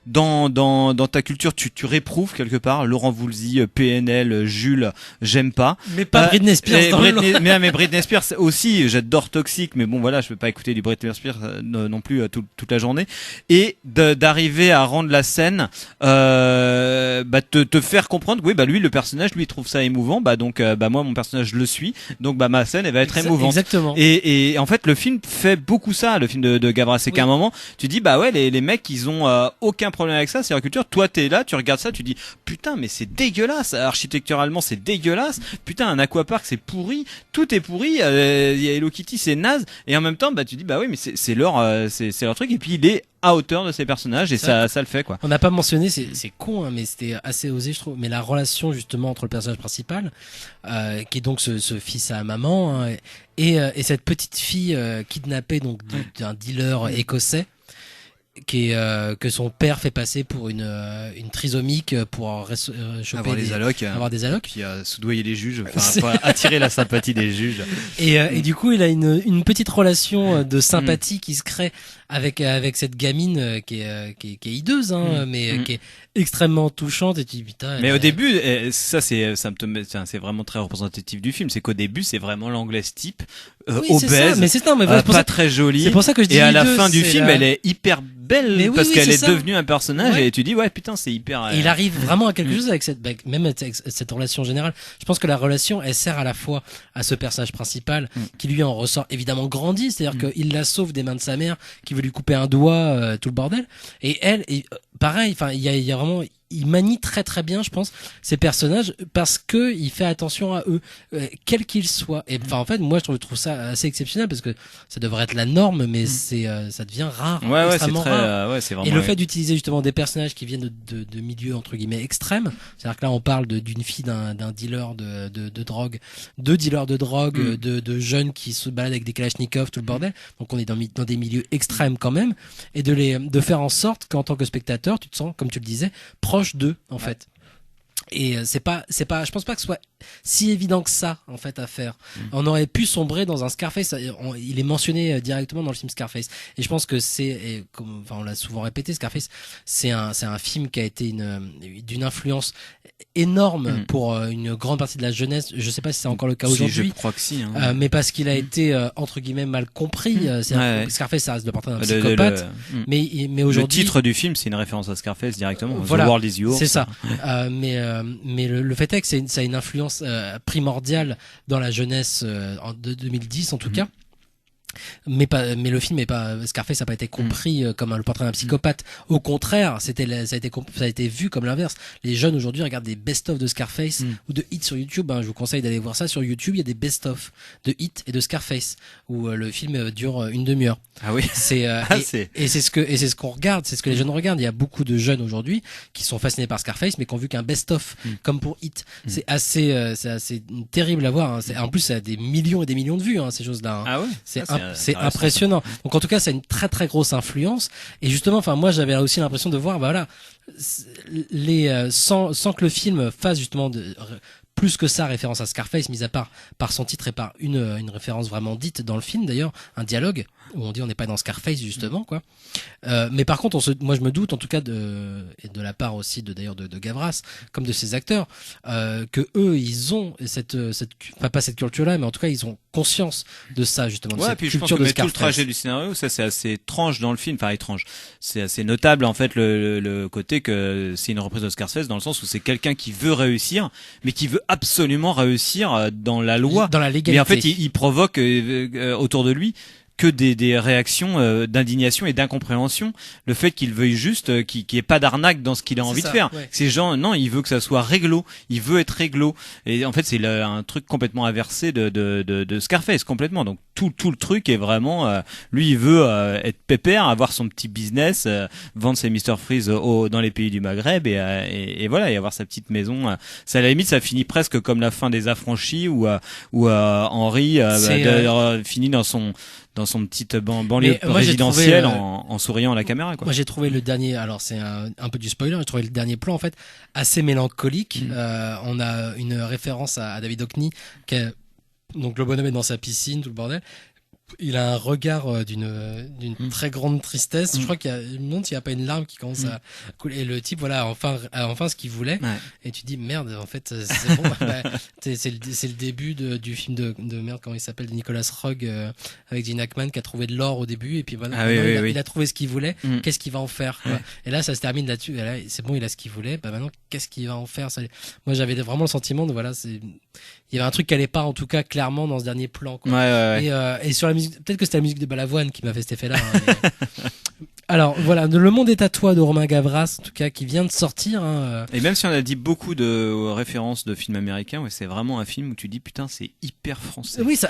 dans ta culture, tu réprouves quelque part. Laurent Voulzy, PNL, Jules, j'aime pas. Mais pas Britney Spears. Mais Britney Spears aussi, j'adore Toxic, mais bon voilà, je peux pas écouter du Britney Spears non plus toute la journée. Et d'arriver à rendre la scène, te faire comprendre que oui, lui le personnage, lui il trouve ça émouvant, donc moi mon personnage je le suis, donc ma scène elle va être émouvante. Exactement. Et en fait le film fait beaucoup ça, le film de Gavras, c'est qu'à un moment tu dis les mecs ils ont aucun problème avec ça, c'est la culture. Toi t'es là, tu regardes ça, tu dis putain mais c'est dégueulasse, architecturalement c'est dégueulasse, putain un aquapark c'est pourri, tout est pourri, y a Hello Kitty c'est naze, et en même temps tu dis oui mais c'est leur truc, et puis il est à hauteur de ces personnages et ça le fait quoi. On n'a pas mentionné, c'est con mais c'était assez osé je trouve, mais la relation justement entre le personnage principal qui est donc ce fils à maman et cette petite fille kidnappée donc d'un dealer écossais que son père fait passer pour une trisomique pour choper avoir des allocs, puis soudoyer les juges, pour attirer la sympathie des juges. Et du coup il a une petite relation de sympathie qui se crée avec cette gamine qui est hideuse mais qui est extrêmement touchante, et tu dis putain. Mais au début c'est vraiment très représentatif du film, c'est qu'au début c'est vraiment l'anglaise type obèse, pas très jolie, c'est pour ça que je dis, et à la fin du film elle est hyper belle parce qu'elle est devenue un personnage, et tu dis putain c'est hyper. Et il arrive vraiment à quelque chose avec cette relation générale. Je pense que la relation elle sert à la fois à ce personnage principal qui lui en ressort évidemment grandi, c'est-à-dire qu'il la sauve des mains de sa mère, qui veut lui couper un doigt, tout le bordel. Et elle, pareil, enfin, il y a vraiment, il manie très très bien, je pense, ces personnages parce que il fait attention à eux, quels qu'ils soient. Et enfin, en fait, moi, je trouve ça assez exceptionnel parce que ça devrait être la norme, mais ça devient rare, extrêmement rare. C'est vraiment. Et le fait d'utiliser justement des personnages qui viennent de milieux entre guillemets extrêmes, c'est-à-dire que là, on parle d'une fille d'un dealer de drogue, deux dealers de drogue, de jeunes qui se baladent avec des kalachnikovs, tout le bordel. Donc, on est dans des milieux extrêmes quand même, et de faire en sorte qu'en tant que spectateur, tu te sens, comme tu le disais, proche d'eux en fait. Et c'est pas, je pense pas que ce soit si évident que ça en fait à faire. On aurait pu sombrer dans un Scarface. Il est mentionné directement dans le film Scarface. Et je pense que on l'a souvent répété, Scarface, c'est un film qui a été d'une influence énorme pour une grande partie de la jeunesse. Je sais pas si c'est encore le cas aujourd'hui. Je crois que si. Hein. Mais parce qu'il a été entre guillemets mal compris. Scarface, ça reste le portrait d'un psychopathe. Mais aujourd'hui, le titre du film, c'est une référence à Scarface directement. Voilà, The World Is Yours. C'est ça. Mais le fait est que ça a une influence primordiale dans la jeunesse de 2010 en tout cas. Mais le film Scarface n'a pas été compris comme le portrait d'un psychopathe. Au contraire, ça a été vu comme l'inverse. Les jeunes aujourd'hui regardent des best-of de Scarface ou de Hit sur YouTube. Je vous conseille d'aller voir ça sur YouTube. Il y a des best-of de Hit et de Scarface où le film dure une demi-heure. Ah oui. Et c'est ce qu'on regarde, c'est ce que les jeunes regardent. Il y a beaucoup de jeunes aujourd'hui qui sont fascinés par Scarface, mais qui ont vu qu'un best-of comme pour Hit. C'est assez terrible à voir. En plus, ça a des millions et des millions de vues ces choses-là. Ah ouais. C'est impressionnant. Donc en tout cas, ça a une très très grosse influence. Et justement, enfin moi, j'avais aussi l'impression de voir, sans que le film fasse justement plus que ça référence à Scarface, mis à part par son titre et par une référence vraiment dite dans le film d'ailleurs, un dialogue où on dit on n'est pas dans Scarface justement quoi. Mais par contre, moi je me doute en tout cas de la part aussi d'ailleurs de Gavras comme de ses acteurs que eux ils ont pas cette culture-là, mais en tout cas ils ont conscience de ça justement. De cette puis je pense culture que de tout le Scarface. trajet du scénario, ça c'est assez étrange dans le film, enfin étrange. C'est assez notable en fait le côté que c'est une reprise de Scarface dans le sens où c'est quelqu'un qui veut réussir, mais qui veut absolument réussir dans la loi, dans la légalité. Mais en fait, il provoque autour de lui que des réactions d'indignation et d'incompréhension. Le fait qu'il veuille juste qu'il n'y ait pas d'arnaque dans ce qu'il a envie de faire. Ouais. Ces gens, non, il veut que ça soit réglo. Il veut être réglo. Et en fait, c'est un truc complètement inversé de Scarface, complètement. Donc tout le truc est vraiment, lui, il veut être pépère, avoir son petit business, vendre ses Mr Freeze dans les pays du Maghreb et voilà, et avoir sa petite maison. Ça, à la limite, ça finit presque comme la fin des Affranchis où Henry finit dans son petite banlieue résidentielle en souriant à la caméra, quoi. Moi j'ai trouvé le dernier, alors c'est un peu du spoiler, j'ai trouvé le dernier plan en fait assez mélancolique. On a une référence à David Hockney donc le bonhomme est dans sa piscine, tout le bordel. Il a un regard d'une très grande tristesse. Je crois je me demande s'il n'y a pas une larme qui commence à couler. Et le type, voilà, enfin ce qu'il voulait. Ouais. Et tu dis, merde, en fait, c'est bon. C'est le début du film de merde, comment il s'appelle, de Nicolas Roeg, avec Gene Hackman, qui a trouvé de l'or au début. Et puis voilà, il a trouvé ce qu'il voulait. Qu'est-ce qu'il va en faire, quoi. Et là, ça se termine là-dessus. Et là, c'est bon, il a ce qu'il voulait. Maintenant, qu'est-ce qu'il va en faire? Moi, j'avais vraiment le sentiment de, voilà, il y avait un truc qui allait pas, en tout cas, clairement, dans ce dernier plan, quoi. Et sur la musique, peut-être que c'était la musique de Balavoine qui m'a fait cet effet-là. Alors voilà, Le Monde est à toi de Romain Gavras, en tout cas, qui vient de sortir. Et même si on a dit beaucoup de références de films américains, c'est vraiment un film où tu dis putain, c'est hyper français. Oui, ça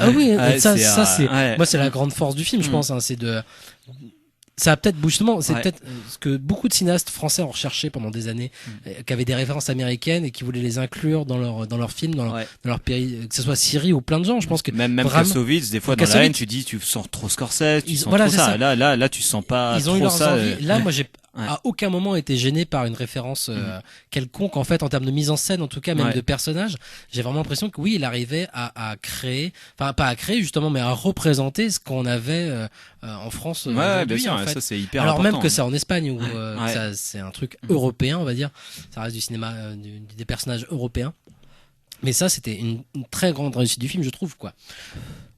c'est. Moi, c'est la grande force du film, je pense. C'est ça a peut-être justement, c'est peut-être ce que beaucoup de cinéastes français ont recherché pendant des années, qui avaient des références américaines et qui voulaient les inclure dans leur film, dans leur pays, que ce soit Syrie ou plein de gens. Je pense que même Kassovitz, des fois dans la haine, tu dis tu sens trop Scorsese, tu sens trop ça. Là, tu sens pas. Ils ont trop eu leurs ça. envies. Là, moi, j'ai à aucun moment été gêné par une référence quelconque, en fait, en termes de mise en scène, en tout cas, même de personnages. J'ai vraiment l'impression que oui, il arrivait à créer, enfin pas à créer justement, mais à représenter ce qu'on avait en France aujourd'hui, bien sûr, en fait. ça c'est hyper alors important. Même que c'est en Espagne où ça, c'est un truc européen, on va dire. Ça reste du cinéma des personnages européens. Mais ça, c'était une très grande réussite du film, je trouve, quoi.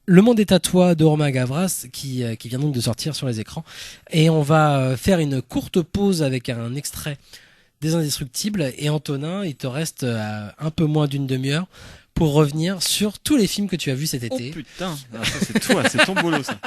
Le Monde est à toi de Romain Gavras qui vient donc de sortir sur les écrans, et on va faire une courte pause avec un extrait des Indestructibles. Et Antonin, il te reste un peu moins d'une demi-heure pour revenir sur tous les films que tu as vus cet été. Oh putain, ça c'est toi, c'est ton boulot ça.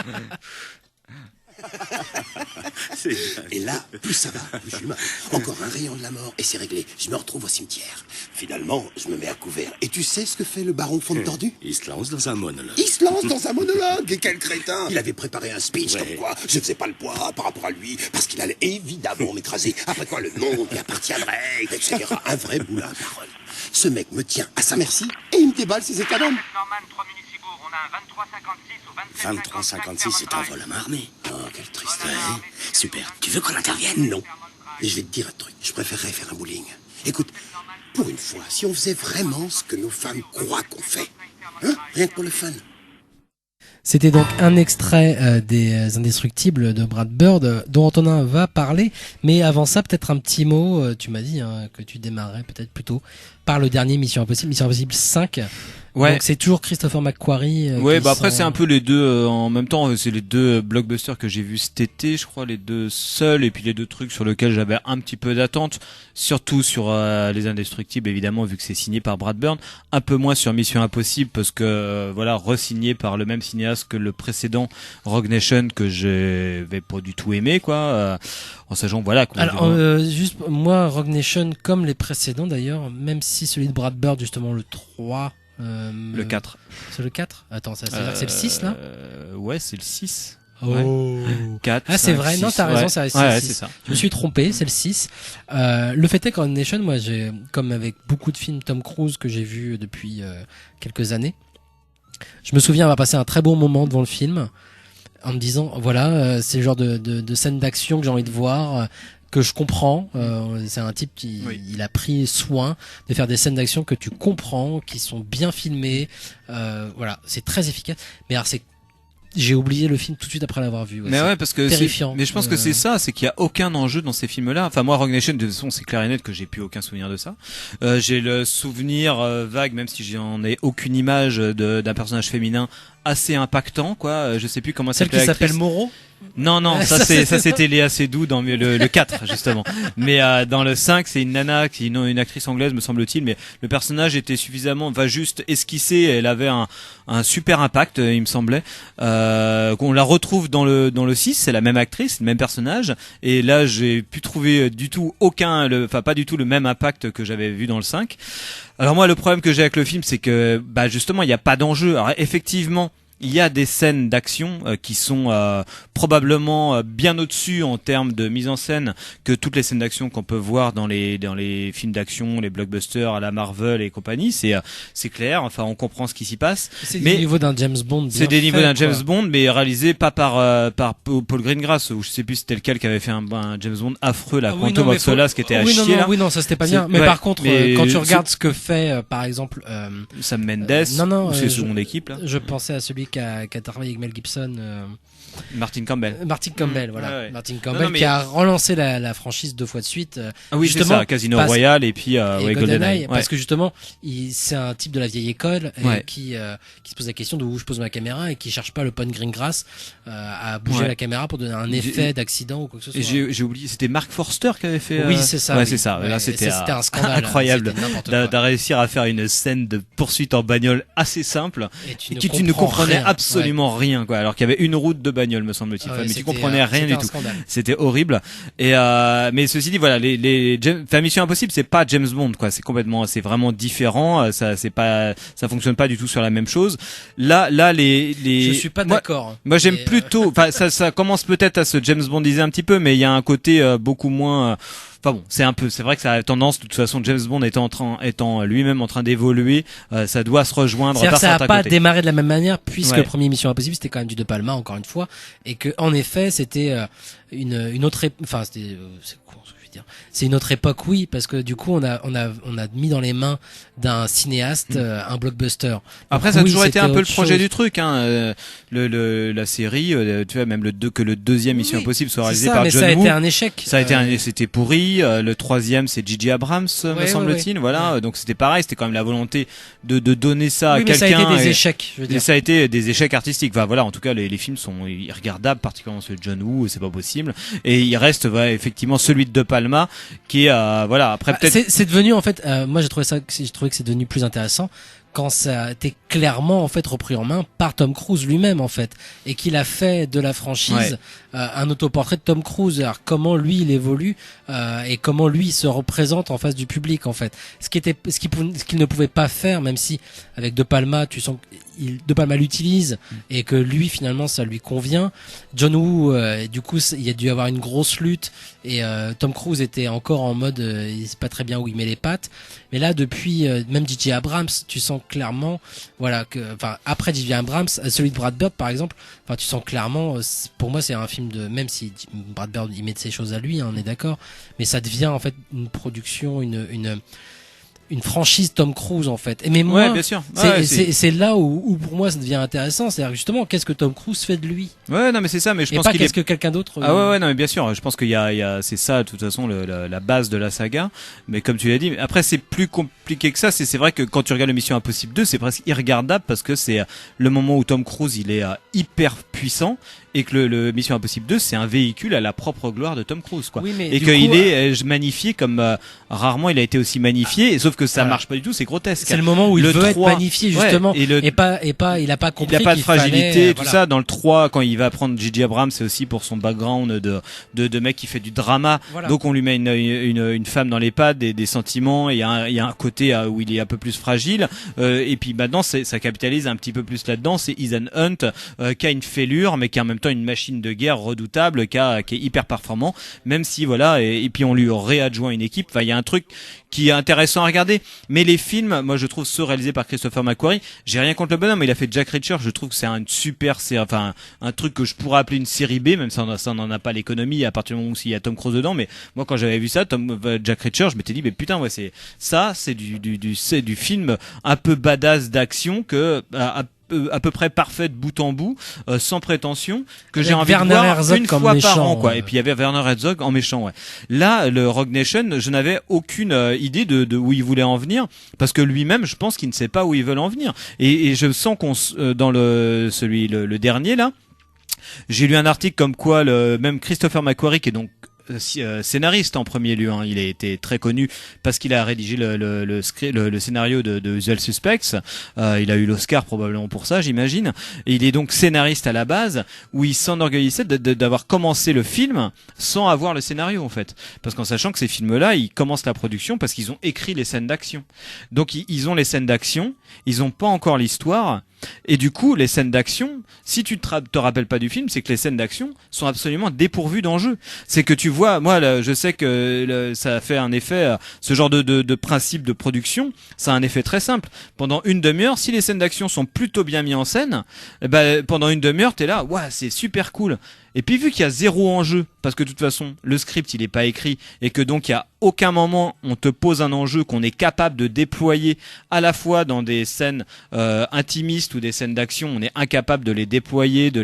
Et là, plus ça va, plus je suis mort. Encore un rayon de la mort et c'est réglé. Je me retrouve au cimetière. Finalement, je me mets à couvert. Et tu sais ce que fait le baron Fontordu? Il se lance dans un monologue. Il se lance dans un monologue. Et quel crétin! Il avait préparé un speech comme quoi je faisais pas le poids par rapport à lui parce qu'il allait évidemment m'écraser. Après quoi, le monde lui appartiendrait, etc. Un vrai boulin à parole. Ce mec me tient à sa merci et il me déballe ses états d'âme. 23,56, c'est un vol à main armée. Oh, quelle tristesse. Ouais. Super. Tu veux qu'on intervienne? Non. Et je vais te dire un truc. Je préférerais faire un bowling. Écoute, pour une fois, si on faisait vraiment ce que nos femmes croient qu'on fait. Hein? Rien que pour le fun. C'était donc un extrait des Indestructibles de Brad Bird dont Antonin va parler. Mais avant ça, peut-être un petit mot. Tu m'as dit que tu démarrais peut-être plutôt par le dernier Mission Impossible 5. Ouais. Donc c'est toujours Christopher McQuarrie. Ouais, bah après c'est un peu les deux en même temps. C'est les deux blockbusters que j'ai vus cet été, je crois, les deux seuls, et puis les deux trucs sur lesquels j'avais un petit peu d'attente, surtout sur les Indestructibles évidemment vu que c'est signé par Brad Bird, un peu moins sur Mission Impossible parce que voilà, re-signé par le même cinéaste que le précédent Rogue Nation que j'avais pas du tout aimé quoi. En sachant voilà. Alors juste moi Rogue Nation comme les précédents d'ailleurs, même si celui de Brad Bird justement le 3. Le 4. C'est le 4 Attends, ça c'est le 6 là Ouais, c'est le 6. Oh. Ouais. 4, ah, c'est 5, vrai, 6, non, t'as raison, c'est le 6. Ouais, c'est ça. Je me suis trompé, c'est le 6. Le fait est qu'en Nation, moi, j'ai, comme avec beaucoup de films Tom Cruise que j'ai vus depuis quelques années, je me souviens avoir passé un très bon moment devant le film en me disant, voilà, c'est le genre de scène d'action que j'ai envie de voir. Que je comprends, c'est un type qui il a pris soin de faire des scènes d'action que tu comprends, qui sont bien filmées, voilà, c'est très efficace. Mais alors j'ai oublié le film tout de suite après l'avoir vu. Mais ouais, parce que terrifiant. Mais je pense que c'est ça, c'est qu'il y a aucun enjeu dans ces films-là. Enfin, moi, Rogue Nation, de toute façon, c'est clair et net que j'ai plus aucun souvenir de ça. J'ai le souvenir vague, même si j'en ai aucune image, d'un personnage féminin assez impactant, quoi. Je sais plus comment celle qui s'appelle Moreau. Non, ça c'était Léa Seydoux dans le 4 justement. Mais dans le 5, c'est une nana qui une actrice anglaise me semble-t-il, mais le personnage était suffisamment juste esquissé, elle avait un super impact, il me semblait. On la retrouve dans le 6, c'est la même actrice, le même personnage, et là j'ai pu trouver du tout pas du tout le même impact que j'avais vu dans le 5. Alors moi le problème que j'ai avec le film, c'est que justement il n'y a pas d'enjeu. Alors effectivement, il y a des scènes d'action qui sont probablement bien au-dessus en termes de mise en scène que toutes les scènes d'action qu'on peut voir dans les films d'action, les blockbusters à la Marvel et compagnie. C'est clair. Enfin, on comprend ce qui s'y passe. C'est des niveaux d'un James Bond. C'est des niveaux d'un James Bond, mais réalisé pas par Paul Greengrass, ou je sais plus si c'était lequel qui avait fait un James Bond affreux, la Quantum of Solace, qui était à chier là. Oui, non, ça c'était pas bien. Mais par contre, quand tu regardes ce que fait, par exemple, Sam Mendes, c'est son équipe là. Je pensais à celui qui a travaillé avec Mel Gibson. Martin Campbell, voilà. Ouais. Martin Campbell qui a relancé la franchise 2 fois de suite. Oui, c'est ça, Casino Royale et puis GoldenEye. Parce que justement, c'est un type de la vieille école qui se pose la question de où je pose ma caméra et qui cherche pas le Paul Greengrass à bouger la caméra pour donner un effet d'accident ou quoi que ce soit. J'ai oublié, c'était Mark Forster qui avait fait. Oui, c'est ça. Ouais, c'est ça. Là, c'était un scandale incroyable de réussir à faire une scène de poursuite en bagnole assez simple et tu ne comprenais absolument rien, quoi. Alors qu'il y avait une route de bagnole, me semble-t-il. Mais tu comprenais rien du tout. C'était horrible. Et mais ceci dit, voilà, Mission Impossible, c'est pas James Bond, quoi. C'est vraiment différent. Ça fonctionne pas du tout sur la même chose. Là, je suis pas d'accord. Moi, j'aime plutôt. Enfin, ça commence peut-être à se James Bondiser un petit peu, mais il y a un côté beaucoup moins. Enfin bon, c'est vrai que ça a tendance, de toute façon, James Bond étant lui-même en train d'évoluer, ça doit se rejoindre. C'est-à-dire que ça n'a pas démarré de la même manière, puisque le premier Mission Impossible, c'était quand même du De Palma, encore une fois, et que, en effet, c'était une autre, enfin, c'était, c'est une autre époque, oui, parce que du coup on a mis dans les mains d'un cinéaste un blockbuster. Après, ça a toujours été un peu le projet du truc, hein. La série, tu vois, même que le deuxième Mission Impossible soit réalisé par John Woo. Ça a été un échec. C'était pourri. Le troisième, c'est J.J. Abrams, me semble-t-il. Voilà. Donc c'était pareil. C'était quand même la volonté de donner ça à quelqu'un. Ça a été des échecs. Je veux dire. Et ça a été des échecs artistiques. Enfin voilà. En tout cas, les films sont irregardables, particulièrement celui de John Woo. C'est pas possible. Et il reste effectivement celui de Palma, qui est voilà. Après peut-être. C'est devenu en fait. Moi j'ai trouvé que c'est devenu plus intéressant quand clairement en fait repris en main par Tom Cruise lui-même en fait, et qu'il a fait de la franchise un autoportrait de Tom Cruise. Alors comment lui il évolue et comment lui il se représente en face du public en fait. Ce qu'il ne pouvait pas faire, même si avec De Palma tu sens De Palma l'utilise et que lui finalement ça lui convient. John Woo du coup il y a dû avoir une grosse lutte et Tom Cruise était encore en mode il sait pas très bien où il met les pattes. Mais là depuis même J.J. Abrams, tu sens clairement voilà que enfin après J.J. Abrams, celui de Brad Bird par exemple, enfin tu sens clairement pour moi c'est un film de, même si Brad Bird il met de ses choses à lui, on est d'accord, mais ça devient en fait une production, une franchise Tom Cruise en fait. Et mais moi, bien sûr. C'est là où pour moi ça devient intéressant, c'est-à-dire justement qu'est-ce que Tom Cruise fait de lui. Ouais, non mais c'est ça, mais je pense pas qu'il qu'est-ce que quelqu'un d'autre. Ah ouais, non mais bien sûr, je pense qu'il y a c'est ça de toute façon la base de la saga, mais comme tu l'as dit, après c'est plus compliqué que ça, c'est vrai que quand tu regardes le Mission Impossible 2, c'est presque irregardable parce que c'est le moment où Tom Cruise il est hyper puissant et que le Mission Impossible 2 c'est un véhicule à la propre gloire de Tom Cruise quoi. Oui, mais et qu'il est magnifié comme rarement il a été aussi magnifié, et sauf que ça marche pas du tout, c'est grotesque. C'est le moment où il veut être magnifié justement, et pas il a pas compris il a pas de fragilité et tout voilà. ça. Dans le 3 quand il va prendre J.J. Abrams, c'est aussi pour son background de mec qui fait du drama, voilà. Donc on lui met une femme dans les pattes, des sentiments, et il y a un côté où il est un peu plus fragile, et puis maintenant ça capitalise un petit peu plus là-dedans. C'est Ethan Hunt qui a une fêlure mais qui est en même temps une machine de guerre redoutable, qui est hyper performant, même si voilà, et puis on lui réadjoint une équipe. Enfin il y a un truc qui est intéressant à regarder. Mais les films, moi je trouve ceux réalisés par Christopher McQuarrie, j'ai rien contre le bonhomme, il a fait Jack Reacher, je trouve que c'est un truc que je pourrais appeler une série B, même si ça n'en a pas l'économie à partir du moment où il y a Tom Cruise dedans. Mais moi quand j'avais vu ça, Jack Reacher, je m'étais dit mais putain ouais, c'est du film un peu badass d'action que à peu près parfait de bout en bout, sans prétention, que j'ai envie de voir Herzog une fois méchant, par an quoi. Et puis il y avait Werner Herzog en méchant, ouais. Là le Rogue Nation, je n'avais aucune idée de où il voulait en venir, parce que lui-même je pense qu'il ne sait pas où ils veulent en venir, et je sens qu'on dans le dernier là, j'ai lu un article comme quoi même Christopher McQuarrie, qui est donc scénariste en premier lieu, hein. Il a été très connu parce qu'il a rédigé le scénario de Usual Suspects. Il a eu l'Oscar probablement pour ça, j'imagine. Et il est donc scénariste à la base, où il s'enorgueillissait d'avoir commencé le film sans avoir le scénario en fait, parce qu'en sachant que ces films-là, ils commencent la production parce qu'ils ont écrit les scènes d'action. Donc ils ont les scènes d'action, ils ont pas encore l'histoire. Et du coup, les scènes d'action, si tu te rappelles pas du film, c'est que les scènes d'action sont absolument dépourvues d'enjeux. C'est que tu vois, moi, là, je sais que ça a fait un effet, ce genre de principe de production, ça a un effet très simple. Pendant une demi-heure, si les scènes d'action sont plutôt bien mises en scène, pendant une demi-heure, t'es là, ouais, c'est super cool. Et puis vu qu'il y a zéro enjeu, parce que de toute façon le script il est pas écrit, et que donc il y a aucun moment on te pose un enjeu qu'on est capable de déployer à la fois dans des scènes intimistes ou des scènes d'action, on est incapable de les déployer, de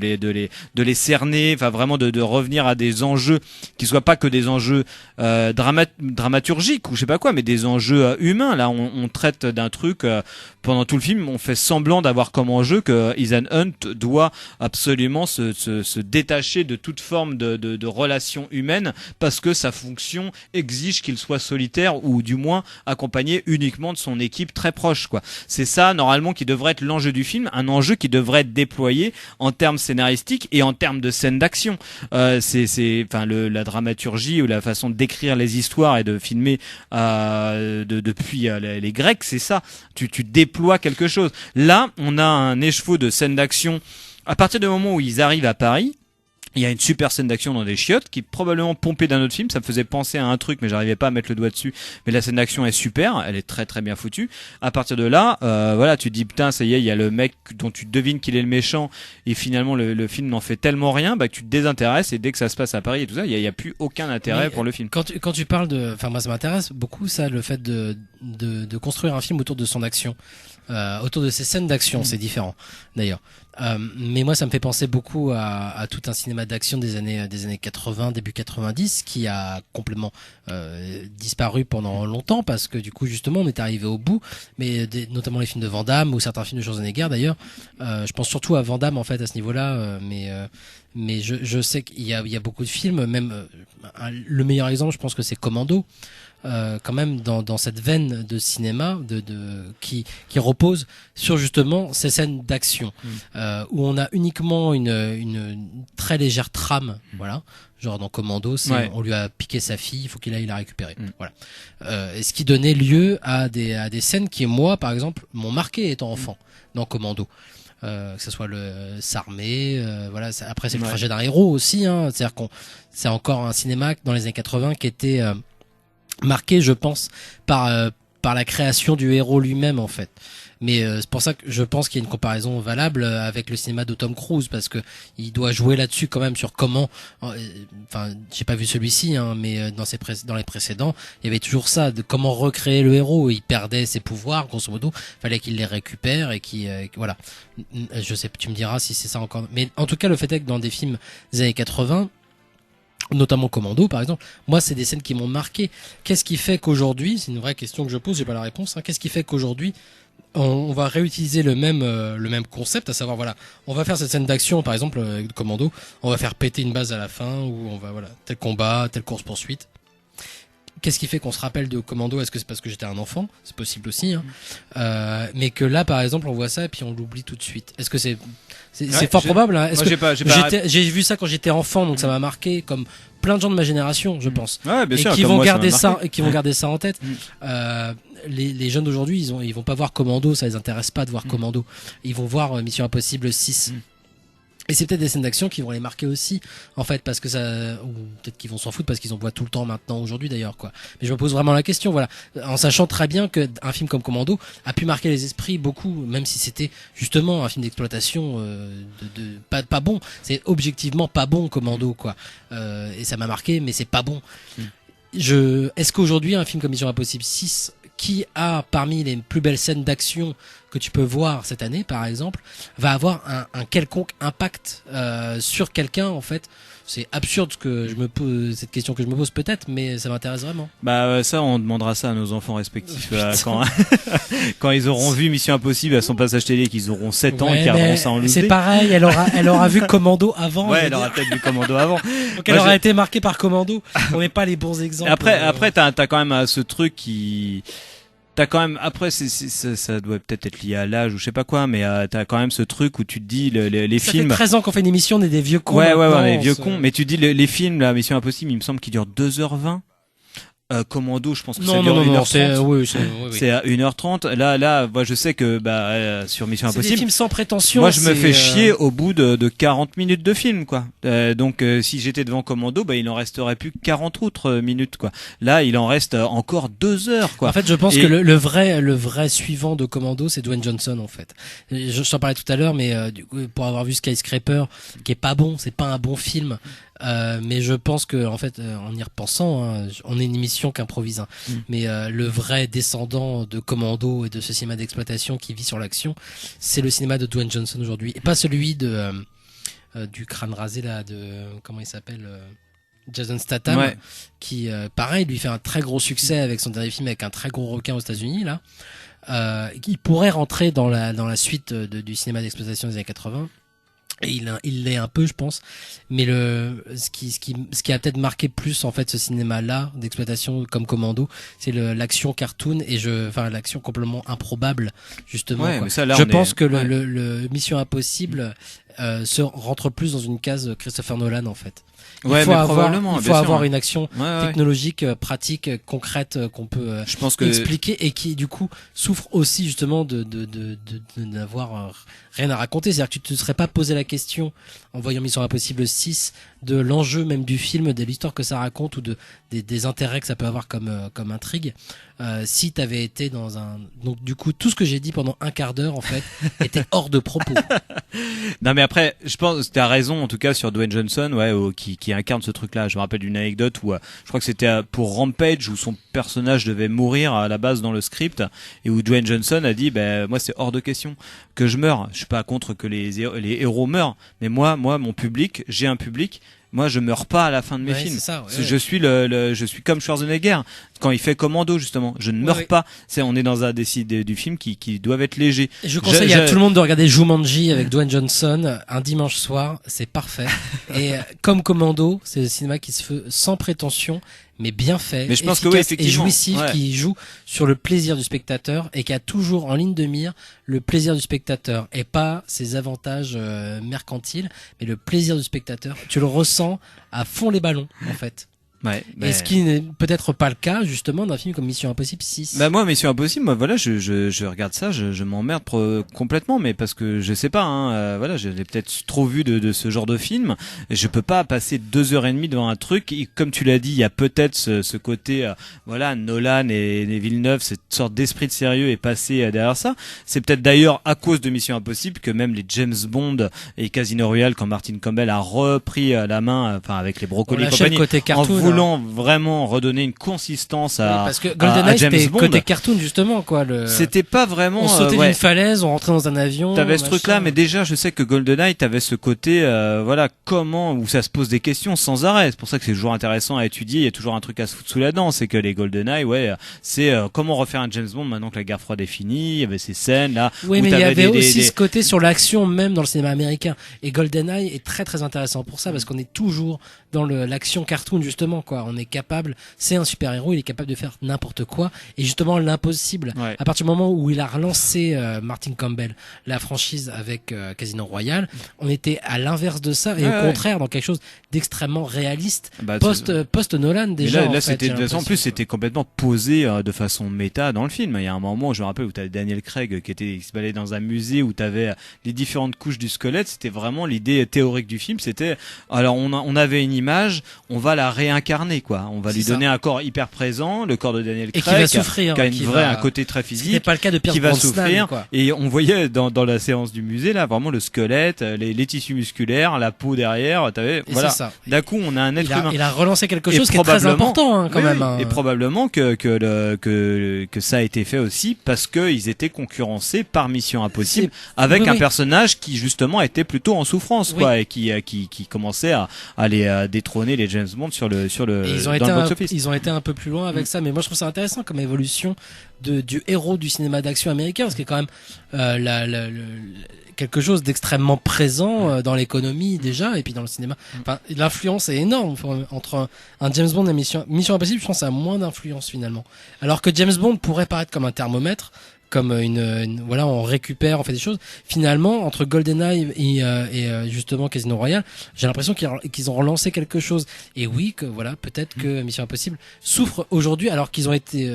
les cerner, enfin vraiment de revenir à des enjeux qui soient pas que des enjeux dramaturgiques ou je sais pas quoi, mais des enjeux humains. Là on traite d'un truc pendant tout le film, on fait semblant d'avoir comme enjeu que Ethan Hunt doit absolument se détacher de toute forme de relation humaine, parce que sa fonction exige qu'il soit solitaire, ou du moins accompagné uniquement de son équipe très proche, quoi. C'est ça normalement qui devrait être l'enjeu du film, un enjeu qui devrait être déployé en termes scénaristiques et en termes de scènes d'action. La dramaturgie ou la façon d'écrire les histoires et de filmer depuis les Grecs, c'est ça. Tu déploies quelque chose. Là, on a un écheveau de scènes d'action. À partir du moment où ils arrivent à Paris, il y a une super scène d'action dans des chiottes qui est probablement pompée d'un autre film. Ça me faisait penser à un truc, mais j'arrivais pas à mettre le doigt dessus. Mais la scène d'action est super, elle est très très bien foutue. À partir de là, voilà, tu te dis putain, ça y est, il y a le mec dont tu devines qu'il est le méchant, et finalement le film n'en fait tellement rien, que tu te désintéresses, et dès que ça se passe à Paris et tout ça, il y a plus aucun intérêt pour le film. Quand tu parles enfin moi ça m'intéresse beaucoup ça, le fait de construire un film autour de son action. Autour de ces scènes d'action, c'est différent d'ailleurs. Mais moi, ça me fait penser beaucoup à tout un cinéma d'action des années 80, début 90, qui a complètement disparu pendant longtemps, parce que du coup, justement, on est arrivé au bout. Mais notamment les films de Van Damme ou certains films de Schwarzenegger d'ailleurs. Je pense surtout à Van Damme en fait à ce niveau-là. Mais je sais qu'il y a beaucoup de films. Même le meilleur exemple, je pense que c'est Commando. Quand même dans cette veine de cinéma qui reprend repose sur justement ces scènes d'action où on a uniquement une très légère trame, voilà. Genre dans Commando, on lui a piqué sa fille, il faut qu'il aille la récupérer. Voilà. Et ce qui donnait lieu à des scènes qui, moi, par exemple, m'ont marqué étant enfant dans Commando. Que ce soit le s'armer, voilà. Après, c'est le trajet d'un héros aussi, hein. C'est-à-dire c'est encore un cinéma dans les années 80 qui était marqué, je pense, par la création du héros lui-même, en fait. Mais c'est pour ça que je pense qu'il y a une comparaison valable avec le cinéma de Tom Cruise, parce que il doit jouer là-dessus quand même sur comment. Enfin, j'ai pas vu celui-ci, hein, mais dans les précédents, il y avait toujours ça, de comment recréer le héros. Il perdait ses pouvoirs, grosso modo. Fallait qu'il les récupère et voilà. Je sais, tu me diras si c'est ça encore. Mais en tout cas, le fait est que dans des films des années 80. Notamment Commando par exemple, moi c'est des scènes qui m'ont marqué. Qu'est-ce qui fait qu'aujourd'hui, c'est une vraie question que je pose, j'ai pas la réponse, hein, qu'est-ce qui fait qu'aujourd'hui on va réutiliser le même concept, à savoir voilà, on va faire cette scène d'action par exemple Commando, on va faire péter une base à la fin, ou on va voilà, tel combat, telle course poursuite. Qu'est-ce qui fait qu'on se rappelle de Commando? Est-ce que c'est parce que j'étais un enfant? C'est possible aussi, hein. Mais que là, par exemple, on voit ça et puis on l'oublie tout de suite. Est-ce que c'est fort probable, hein. J'ai vu ça quand j'étais enfant, donc ça m'a marqué, comme plein de gens de ma génération, je pense. Ouais, bien sûr, et qui vont garder ça en tête. Les jeunes d'aujourd'hui, ils vont pas voir Commando, ça les intéresse pas de voir Commando. Ils vont voir Mission Impossible 6. Et c'est peut-être des scènes d'action qui vont les marquer aussi, en fait, parce que ou peut-être qu'ils vont s'en foutre parce qu'ils en voient tout le temps maintenant, aujourd'hui d'ailleurs, quoi. Mais je me pose vraiment la question, voilà, en sachant très bien que un film comme Commando a pu marquer les esprits beaucoup, même si c'était justement un film d'exploitation pas bon. C'est objectivement pas bon, Commando, quoi. Et ça m'a marqué, mais c'est pas bon. Est-ce qu'aujourd'hui un film comme Mission Impossible 6, qui a parmi les plus belles scènes d'action que tu peux voir cette année, par exemple, va avoir un quelconque impact sur quelqu'un, en fait? C'est absurde que je me pose cette question, que je me pose peut-être, mais ça m'intéresse vraiment. Bah ça, on demandera ça à nos enfants respectifs quand ils auront vu Mission Impossible à son passage télé, qu'ils auront 7 ans et qu'ils regarderont ça en loupé. C'est pareil, elle aura vu Commando avant. Ouais, elle aura peut-être vu Commando avant. Donc elle aura été marquée par Commando. On n'est pas les bons exemples. Après t'as quand même ce truc qui... T'as quand même, après ça doit peut-être être lié à l'âge ou je sais pas quoi, mais t'as quand même ce truc où tu te dis les films. Ça fait 13 ans qu'on fait une émission, on est des vieux cons. Ouais, on est des vieux cons, mais tu dis les films, la Mission Impossible, il me semble qu'il dure 2h20. Commando, je pense que ça dure 1h30. C'est à 1h30. Là, moi, je sais que, sur Mission Impossible. C'est des films sans prétention. Moi, je me fais chier au bout de 40 minutes de film, quoi. Donc, si j'étais devant Commando, il en resterait plus que 40 autres minutes, quoi. Là, il en reste encore 2 heures, quoi. En fait, je pense que le vrai suivant de Commando, c'est Dwayne Johnson, en fait. Je t'en parlais tout à l'heure, mais, du coup, pour avoir vu Skyscraper, qui est pas bon, c'est pas un bon film. Mais je pense que, en fait, en y repensant, hein, on est une émission qu'improvise, hein. Mais le vrai descendant de Commando et de ce cinéma d'exploitation qui vit sur l'action, c'est le cinéma de Dwayne Johnson aujourd'hui, et pas celui du crâne rasé là, comment il s'appelle, Jason Statham, qui pareil lui fait un très gros succès avec son dernier film avec un très gros requin aux États-Unis là, qui pourrait rentrer dans la suite du cinéma d'exploitation des années 80. Et il l'est un peu, je pense, mais ce qui a peut-être marqué plus en fait ce cinéma-là d'exploitation comme Commando, c'est l'action cartoon et l'action complètement improbable justement. Ouais, mais ça, là, je pense que le Mission Impossible se rentre plus dans une case Christopher Nolan en fait. Il faut avoir une action technologique, pratique, concrète qu'on peut expliquer et qui du coup souffre aussi justement de n'avoir rien à raconter. C'est-à-dire que tu te serais pas posé la question en voyant Mission Impossible 6 de l'enjeu même du film, de l'histoire que ça raconte ou des intérêts que ça peut avoir comme intrigue, si t'avais été donc du coup tout ce que j'ai dit pendant un quart d'heure en fait était hors de propos. Non mais après je pense que t'as raison en tout cas sur Dwayne Johnson qui incarne ce truc là. Je me rappelle d'une anecdote où je crois que c'était pour Rampage où son personnage devait mourir à la base dans le script et où Dwayne Johnson a dit moi c'est hors de question que je meure. Je suis pas contre que les héros meurent, mais moi mon public, j'ai un public. Moi, je meurs pas à la fin de mes films. Ça, je suis comme Schwarzenegger quand il fait Commando justement. Je ne meurs pas. On est dans un du film qui doivent être légers. Et je conseille à tout le monde de regarder Jumanji avec Dwayne Johnson un dimanche soir. C'est parfait. Et comme Commando, c'est le cinéma qui se fait sans prétention, mais bien fait, Mais je pense que efficace oui, effectivement. et jouissif, Ouais. qui joue sur le plaisir du spectateur et qui a toujours en ligne de mire le plaisir du spectateur et pas ses avantages mercantiles, mais le plaisir du spectateur. Tu le ressens à fond les ballons, en fait. Ouais, Et ce qui n'est peut-être pas le cas, justement, d'un film comme Mission Impossible 6. Bah moi, Mission Impossible, moi voilà, je regarde ça, je m'emmerde complètement, mais parce que je sais pas, hein, voilà, je l'ai peut-être trop vu de ce genre de film. Et je peux pas passer 2h30 devant un truc. Et comme tu l'as dit, il y a peut-être ce côté, voilà, Nolan et Villeneuve, cette sorte d'esprit de sérieux est passé derrière ça. C'est peut-être d'ailleurs à cause de Mission Impossible que même les James Bond et Casino Royale, quand Martin Campbell a repris la main, enfin avec les brocolis et compagnie, côté cartoon, en voulant vraiment redonner une consistance à, parce que à GoldenEye James c'était Bond. côté cartoon justement quoi. C'était pas vraiment. On sautait ouais. d'une falaise, on rentrait dans un avion. T'avais ce machin. truc-là, mais déjà, je sais que GoldenEye, t'avais ce côté, voilà, comment, où ça se pose des questions sans arrêt. C'est pour ça que c'est toujours intéressant à étudier. Il y a toujours un truc à se foutre sous la dent. C'est que les GoldenEye, ouais, c'est comment refaire un James Bond maintenant que la guerre froide est finie. Il y avait ces scènes là. Oui, où mais il y t'avais avait aussi ce côté sur l'action même dans le cinéma américain. Et GoldenEye est très très intéressant pour ça parce qu'on est toujours dans l'action cartoon justement quoi. On est capable, c'est un super héros, il est capable de faire n'importe quoi et justement l'impossible. Ouais. À partir du moment où il a relancé Martin Campbell la franchise avec Casino Royale, on était à l'inverse de ça et au contraire dans quelque chose d'extrêmement réaliste post Nolan déjà. Et là, en fait, c'était j'ai de toute façon, en plus c'était complètement posé de façon méta dans le film. Il y a un moment, je me rappelle, où t'avais Daniel Craig qui se baladait dans un musée où t'avais les différentes couches du squelette. C'était vraiment l'idée théorique du film. C'était alors on avait une image, on va la réincarner quoi. On va lui donner un corps hyper présent, le corps de Daniel Craig, et qui va souffrir, qui a un côté très physique. C'était pas le cas de Pierce qui va Brosnan, souffrir. quoi. Et on voyait dans la séance du musée là vraiment le squelette, les tissus musculaires, la peau derrière. T'avais voilà. D'un coup, on a un être humain. Il a relancé quelque chose qui est très important hein, quand même. Hein. Et probablement que ça a été fait aussi parce que ils étaient concurrencés par Mission Impossible avec un personnage qui justement était plutôt en souffrance quoi et qui commençait à les détrôner les James Bond sur le dans le box-office. Ils ont été un peu plus loin avec ça, mais moi je trouve ça intéressant comme évolution du héros du cinéma d'action américain, ce qui est quand même quelque chose d'extrêmement présent dans l'économie déjà et puis dans le cinéma. Enfin, l'influence est énorme entre un James Bond et Mission Impossible. Je pense que ça a moins d'influence finalement. Alors que James Bond pourrait paraître comme un thermomètre, comme voilà, on récupère, on fait des choses. Finalement, entre GoldenEye et justement Casino Royale, j'ai l'impression qu'ils ont relancé quelque chose. Et oui, que voilà, peut-être que Mission Impossible souffre aujourd'hui, alors qu'ils ont été,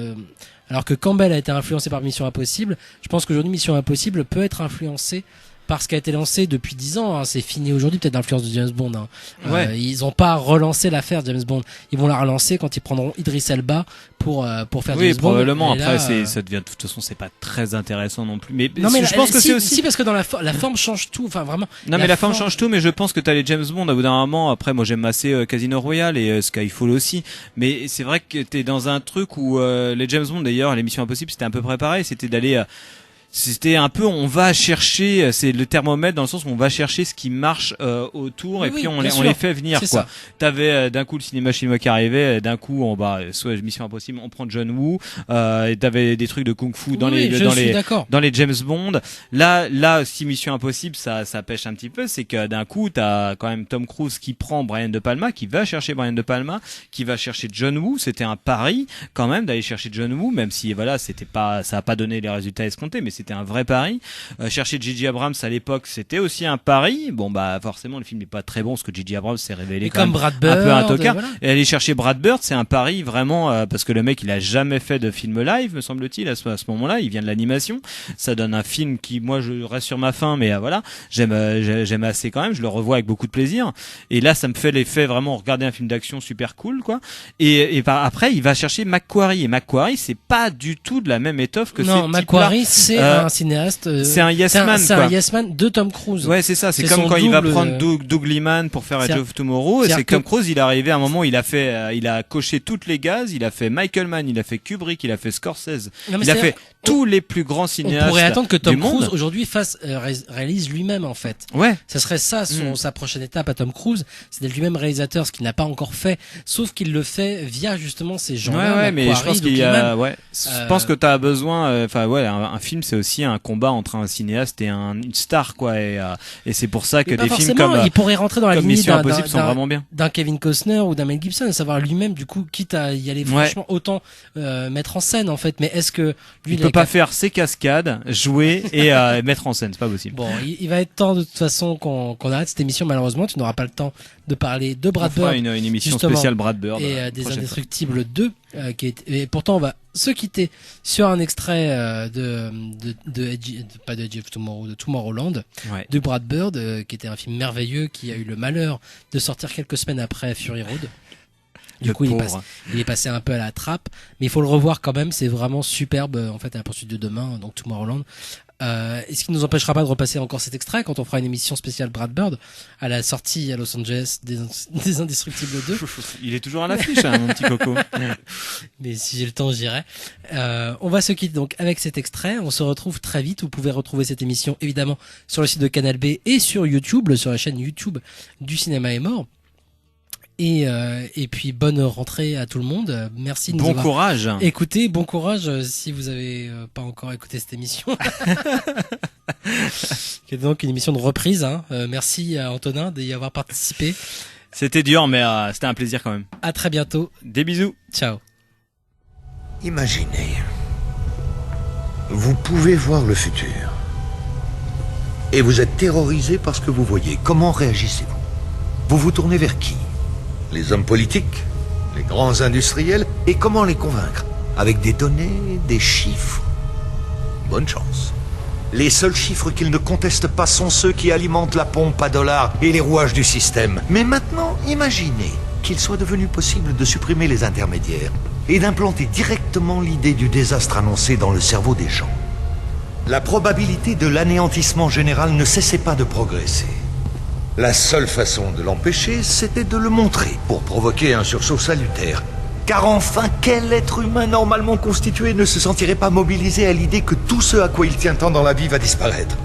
alors que Campbell a été influencé par Mission Impossible. Je pense qu'aujourd'hui, Mission Impossible peut être influencé par ce qui a été lancé depuis 10 ans, hein. C'est fini aujourd'hui peut-être l'influence de James Bond. Hein. Ouais. Ils ont pas relancé l'affaire James Bond. Ils vont la relancer quand ils prendront Idris Elba pour faire James Bond. Oui, probablement. Et Après, là, ça devient de toute façon, c'est pas très intéressant non plus. Mais je pense que c'est aussi. Si, parce que dans la forme change tout. Enfin, vraiment. Non, mais la forme change tout. Mais je pense que t'as les James Bond. Au bout d'un moment, après, moi, j'aime assez Casino Royale et Skyfall aussi. Mais c'est vrai que t'es dans un truc où les James Bond, d'ailleurs, les Missions Impossibles, c'était un peu préparé. C'était d'aller c'était un peu, on va chercher, c'est le thermomètre dans le sens où on va chercher ce qui marche autour et puis on les fait venir quoi. T'avais d'un coup le cinéma chinois qui arrivait, d'un coup on soit Mission Impossible, on prend John Woo, et t'avais des trucs de kung-fu dans les James Bond. Là si Mission Impossible ça pêche un petit peu, c'est que d'un coup t'as quand même Tom Cruise qui prend Brian De Palma, qui va chercher Brian De Palma, qui va chercher John Woo. C'était un pari quand même d'aller chercher John Woo, même si voilà c'était pas, ça a pas donné les résultats escomptés, mais c'était un vrai pari. Chercher J.J. Abrams à l'époque, c'était aussi un pari. Bon bah forcément le film n'est pas très bon parce que J.J. Abrams s'est révélé quand même Brad Bird, un peu un tocard. Voilà. Et aller chercher Brad Bird, c'est un pari vraiment parce que le mec il a jamais fait de film live, me semble-t-il à ce moment-là. Il vient de l'animation. Ça donne un film qui, moi, je reste sur ma faim, mais voilà, j'aime assez quand même. Je le revois avec beaucoup de plaisir. Et là, ça me fait l'effet vraiment regarder un film d'action super cool quoi. Et après, il va chercher McQuarrie. Et McQuarrie, c'est pas du tout de la même étoffe que non, McQuarrie, c'est un cinéaste. C'est un yes man. C'est un yes man de Tom Cruise. Ouais, c'est ça. C'est comme quand il va prendre Doug Liman pour faire Edge of Tomorrow. Et c'est Tom Cruise, il est arrivé à un moment, il a coché toutes les cases. Il a fait Michael Mann, il a fait Kubrick, il a fait Scorsese. Il a fait tous les plus grands cinéastes. On pourrait attendre que Tom du Cruise monde. aujourd'hui réalise lui-même en fait. Ouais. Ça serait ça sa prochaine étape à Tom Cruise, c'est d'être lui-même réalisateur, ce qu'il n'a pas encore fait, sauf qu'il le fait via justement ces gens-là. Ouais, mais je pense qu'il y a, je pense que t'as besoin, un film c'est aussi un combat entre un cinéaste et une star, quoi. Et c'est pour ça que Mais des pas films forcément, comme il pourrait rentrer dans la comme lignée Mission d'un- Impossible d'un- sont vraiment bien. d'un Kevin Costner ou d'un Mel Gibson, à savoir lui-même, du coup, quitte à y aller franchement autant mettre en scène, en fait. Mais est-ce que lui, Il peut pas faire ses cascades, jouer et mettre en scène, c'est pas possible. Bon, il va être temps de toute façon qu'on arrête cette émission. Malheureusement, tu n'auras pas le temps de parler de Brad On fera Bird, une émission justement, spéciale Brad Bird, et des prochaine Indestructibles 2. Et pourtant, on va se quitter sur un extrait pas de Edge of Tomorrow, de Tomorrowland, Ouais. de Brad Bird, qui était un film merveilleux qui a eu le malheur de sortir quelques semaines après Fury Road. Du Le coup, il pauvre. est passé un peu à la trappe, mais il faut le revoir quand même. C'est vraiment superbe, en fait, à la poursuite de demain, donc Tomorrowland. Et ce qui ne nous empêchera pas de repasser encore cet extrait quand on fera une émission spéciale Brad Bird à la sortie à Los Angeles des Indestructibles 2. Il est toujours à l'affiche, hein, mon petit coco. Mais si j'ai le temps, j'irai. On va se quitter donc avec cet extrait. On se retrouve très vite. Vous pouvez retrouver cette émission évidemment sur le site de Canal B et sur YouTube, sur la chaîne YouTube du Cinéma est mort. Et puis bonne rentrée à tout le monde. Merci de nous Bon avoir courage. écouté. Bon courage si vous avez pas encore écouté cette émission. Qui est donc une émission de reprise. Hein. Merci à Antonin d'y avoir participé. C'était dur, mais c'était un plaisir quand même. À très bientôt. Des bisous. Ciao. Imaginez, vous pouvez voir le futur. Et vous êtes terrorisé par ce que vous voyez. Comment réagissez-vous? Vous vous tournez vers qui? Les hommes politiques? Les grands industriels? Et comment les convaincre? Avec des données, des chiffres? Bonne chance. Les seuls chiffres qu'ils ne contestent pas sont ceux qui alimentent la pompe à dollars et les rouages du système. Mais maintenant, imaginez qu'il soit devenu possible de supprimer les intermédiaires et d'implanter directement l'idée du désastre annoncé dans le cerveau des gens. La probabilité de l'anéantissement général ne cessait pas de progresser. La seule façon de l'empêcher, c'était de le montrer pour provoquer un sursaut salutaire. Car enfin, quel être humain normalement constitué ne se sentirait pas mobilisé à l'idée que tout ce à quoi il tient tant dans la vie va disparaître?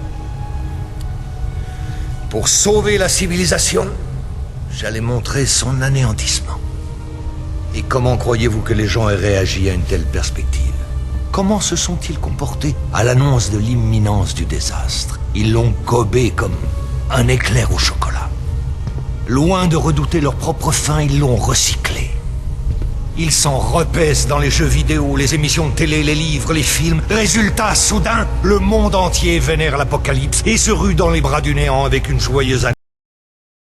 Pour sauver la civilisation, j'allais montrer son anéantissement. Et comment croyez-vous que les gens aient réagi à une telle perspective? Comment se sont-ils comportés à l'annonce de l'imminence du désastre? Ils l'ont gobé comme un éclair au chocolat. Loin de redouter leur propre faim, ils l'ont recyclé. Ils s'en repaissent dans les jeux vidéo, les émissions de télé, les livres, les films. Résultat, soudain, le monde entier vénère l'apocalypse et se rue dans les bras du néant avec une joyeuse